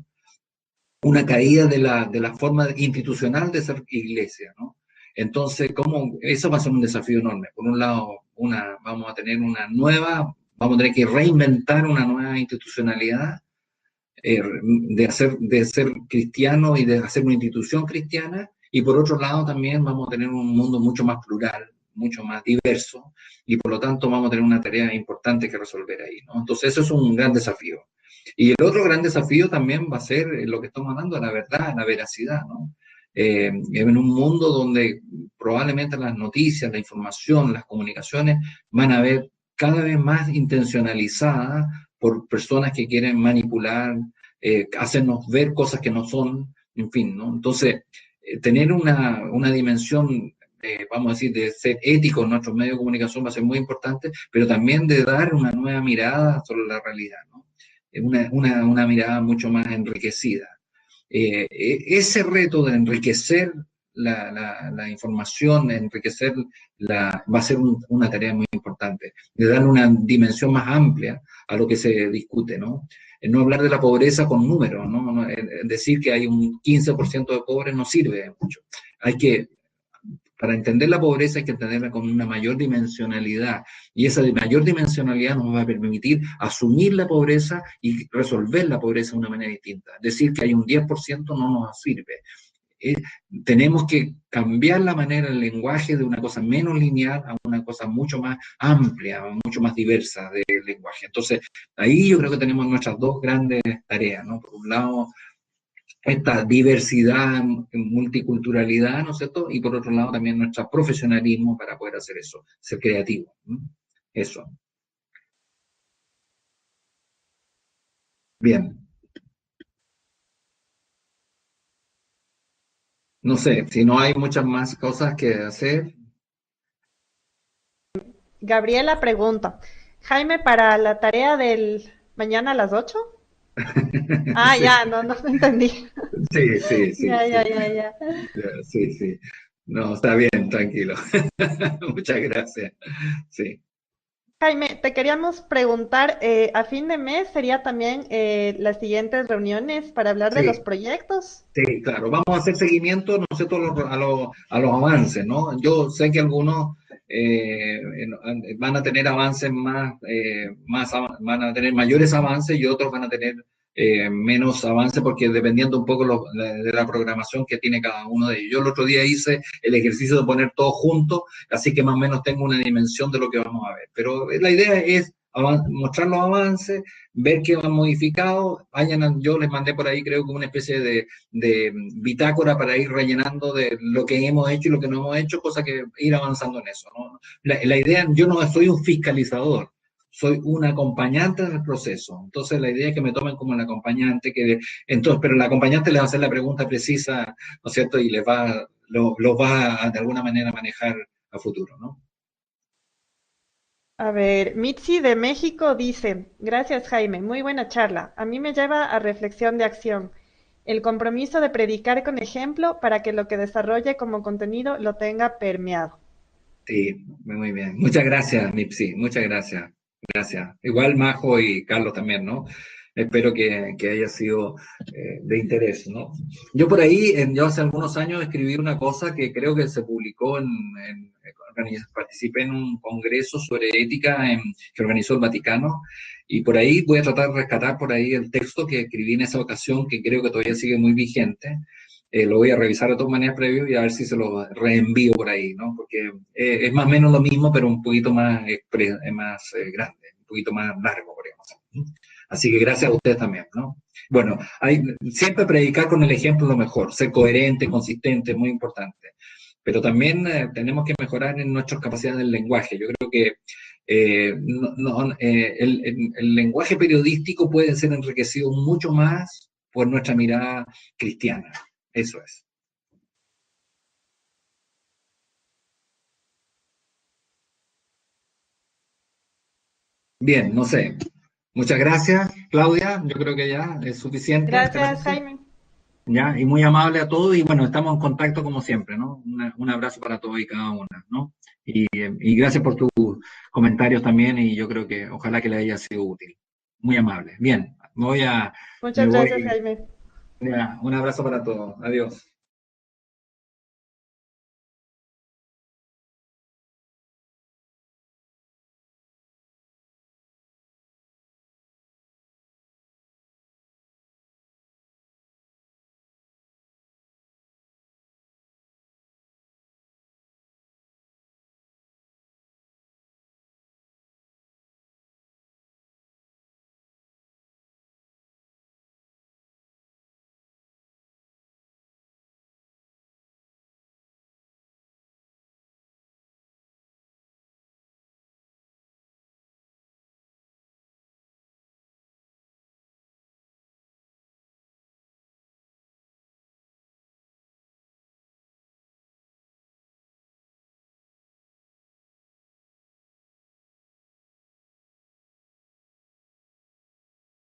una caída de la forma institucional de ser iglesia, ¿no? Entonces, eso va a ser un desafío enorme. Por un lado, vamos a tener vamos a tener que reinventar una nueva institucionalidad, de ser cristiano y de hacer una institución cristiana, y por otro lado también vamos a tener un mundo mucho más plural, mucho más diverso, y por lo tanto vamos a tener una tarea importante que resolver ahí, ¿no? Entonces eso es un gran desafío. Y el otro gran desafío también va a ser lo que estamos hablando, la verdad, la veracidad, ¿no? En un mundo donde probablemente las noticias, la información, las comunicaciones van a ver cada vez más intencionalizadas por personas que quieren manipular, hacernos ver cosas que no son, en fin, ¿no? Entonces, tener una dimensión, vamos a decir, de ser ético en nuestros medios de comunicación va a ser muy importante, pero también de dar una nueva mirada sobre la realidad, ¿no? Una mirada mucho más enriquecida. Ese reto de enriquecer la información, enriquecer va a ser una tarea muy importante, de dar una dimensión más amplia a lo que se discute, ¿no? No hablar de la pobreza con números, ¿no? Decir que hay un 15% de pobres no sirve mucho. Para entender la pobreza hay que entenderla con una mayor dimensionalidad, y esa mayor dimensionalidad nos va a permitir asumir la pobreza y resolver la pobreza de una manera distinta. Decir que hay un 10% no nos sirve. Tenemos que cambiar la manera, el lenguaje de una cosa menos lineal a una cosa mucho más amplia, mucho más diversa del lenguaje. Entonces, ahí yo creo que tenemos nuestras dos grandes tareas, ¿no? Por un lado, esta diversidad, multiculturalidad, ¿no es cierto? Y por otro lado también nuestro profesionalismo para poder hacer eso, ser creativo. Eso. Bien. No sé, si no hay muchas más cosas que hacer.
Gabriela pregunta, Jaime, para la tarea del mañana a las 8. Ah,
Sí,
ya, no, no entendí.
sí, sí, sí,
Ya, ya,
sí,
ya, ya.
sí, sí. No, está bien, tranquilo. Muchas gracias. Sí,
Jaime, te queríamos preguntar, a fin de mes sería también las siguientes reuniones para hablar de los
sí.
proyectos.
Sí, claro, vamos a hacer seguimiento, no sé, a los avances, ¿no? Yo sé que algunos van a tener avances van a tener mayores avances, y otros van a tener menos avances, porque dependiendo un poco de la programación que tiene cada uno de ellos. Yo el otro día hice el ejercicio de poner todo junto, así que más o menos tengo una dimensión de lo que vamos a ver. Pero la idea es mostrar los avances, ver qué han modificado. Yo les mandé por ahí, creo que una especie de bitácora para ir rellenando de lo que hemos hecho y lo que no hemos hecho, cosa que ir avanzando en eso, ¿no? La idea, yo no soy un fiscalizador, soy un acompañante del proceso. Entonces la idea es que me tomen como el acompañante, pero el acompañante les va a hacer la pregunta precisa, ¿no es cierto? Y los va a, de alguna manera, manejar a futuro, ¿no?
A ver, Mitzi de México dice, gracias Jaime, muy buena charla. A mí me lleva a reflexión de acción. El compromiso de predicar con ejemplo para que lo que desarrolle como contenido lo tenga permeado.
Sí, muy bien. Muchas gracias, Nipsi, muchas gracias. Gracias. Igual Majo y Carlos también, ¿no? Espero que haya sido de interés, ¿no? Yo por ahí, yo hace algunos años escribí una cosa que creo que se publicó participé en un congreso sobre ética que organizó el Vaticano, y por ahí voy a tratar de rescatar por ahí el texto que escribí en esa ocasión, que creo que todavía sigue muy vigente. Lo voy a revisar de todas maneras previo y a ver si se lo reenvío por ahí, ¿no? Porque es más o menos lo mismo, pero un poquito más, más grande, un poquito más largo, podríamos decir. Así que gracias a ustedes también, ¿no? Bueno, siempre predicar con el ejemplo es lo mejor, ser coherente, consistente, es muy importante. Pero también tenemos que mejorar en nuestras capacidades del lenguaje. Yo creo que el lenguaje periodístico puede ser enriquecido mucho más por nuestra mirada cristiana. Eso es. Bien, no sé. Muchas gracias, Claudia. Yo creo que ya es suficiente, ¿te
Gracias
parece?
Jaime.
Ya, y muy amable a todos, y bueno, estamos en contacto como siempre, ¿no? Un abrazo para todos y cada una, ¿no? Y gracias por tus comentarios también, y yo creo que ojalá que les haya sido útil. Muy amable. Bien, me
Muchas gracias
voy,
Jaime.
ya, un abrazo para todos. Adiós.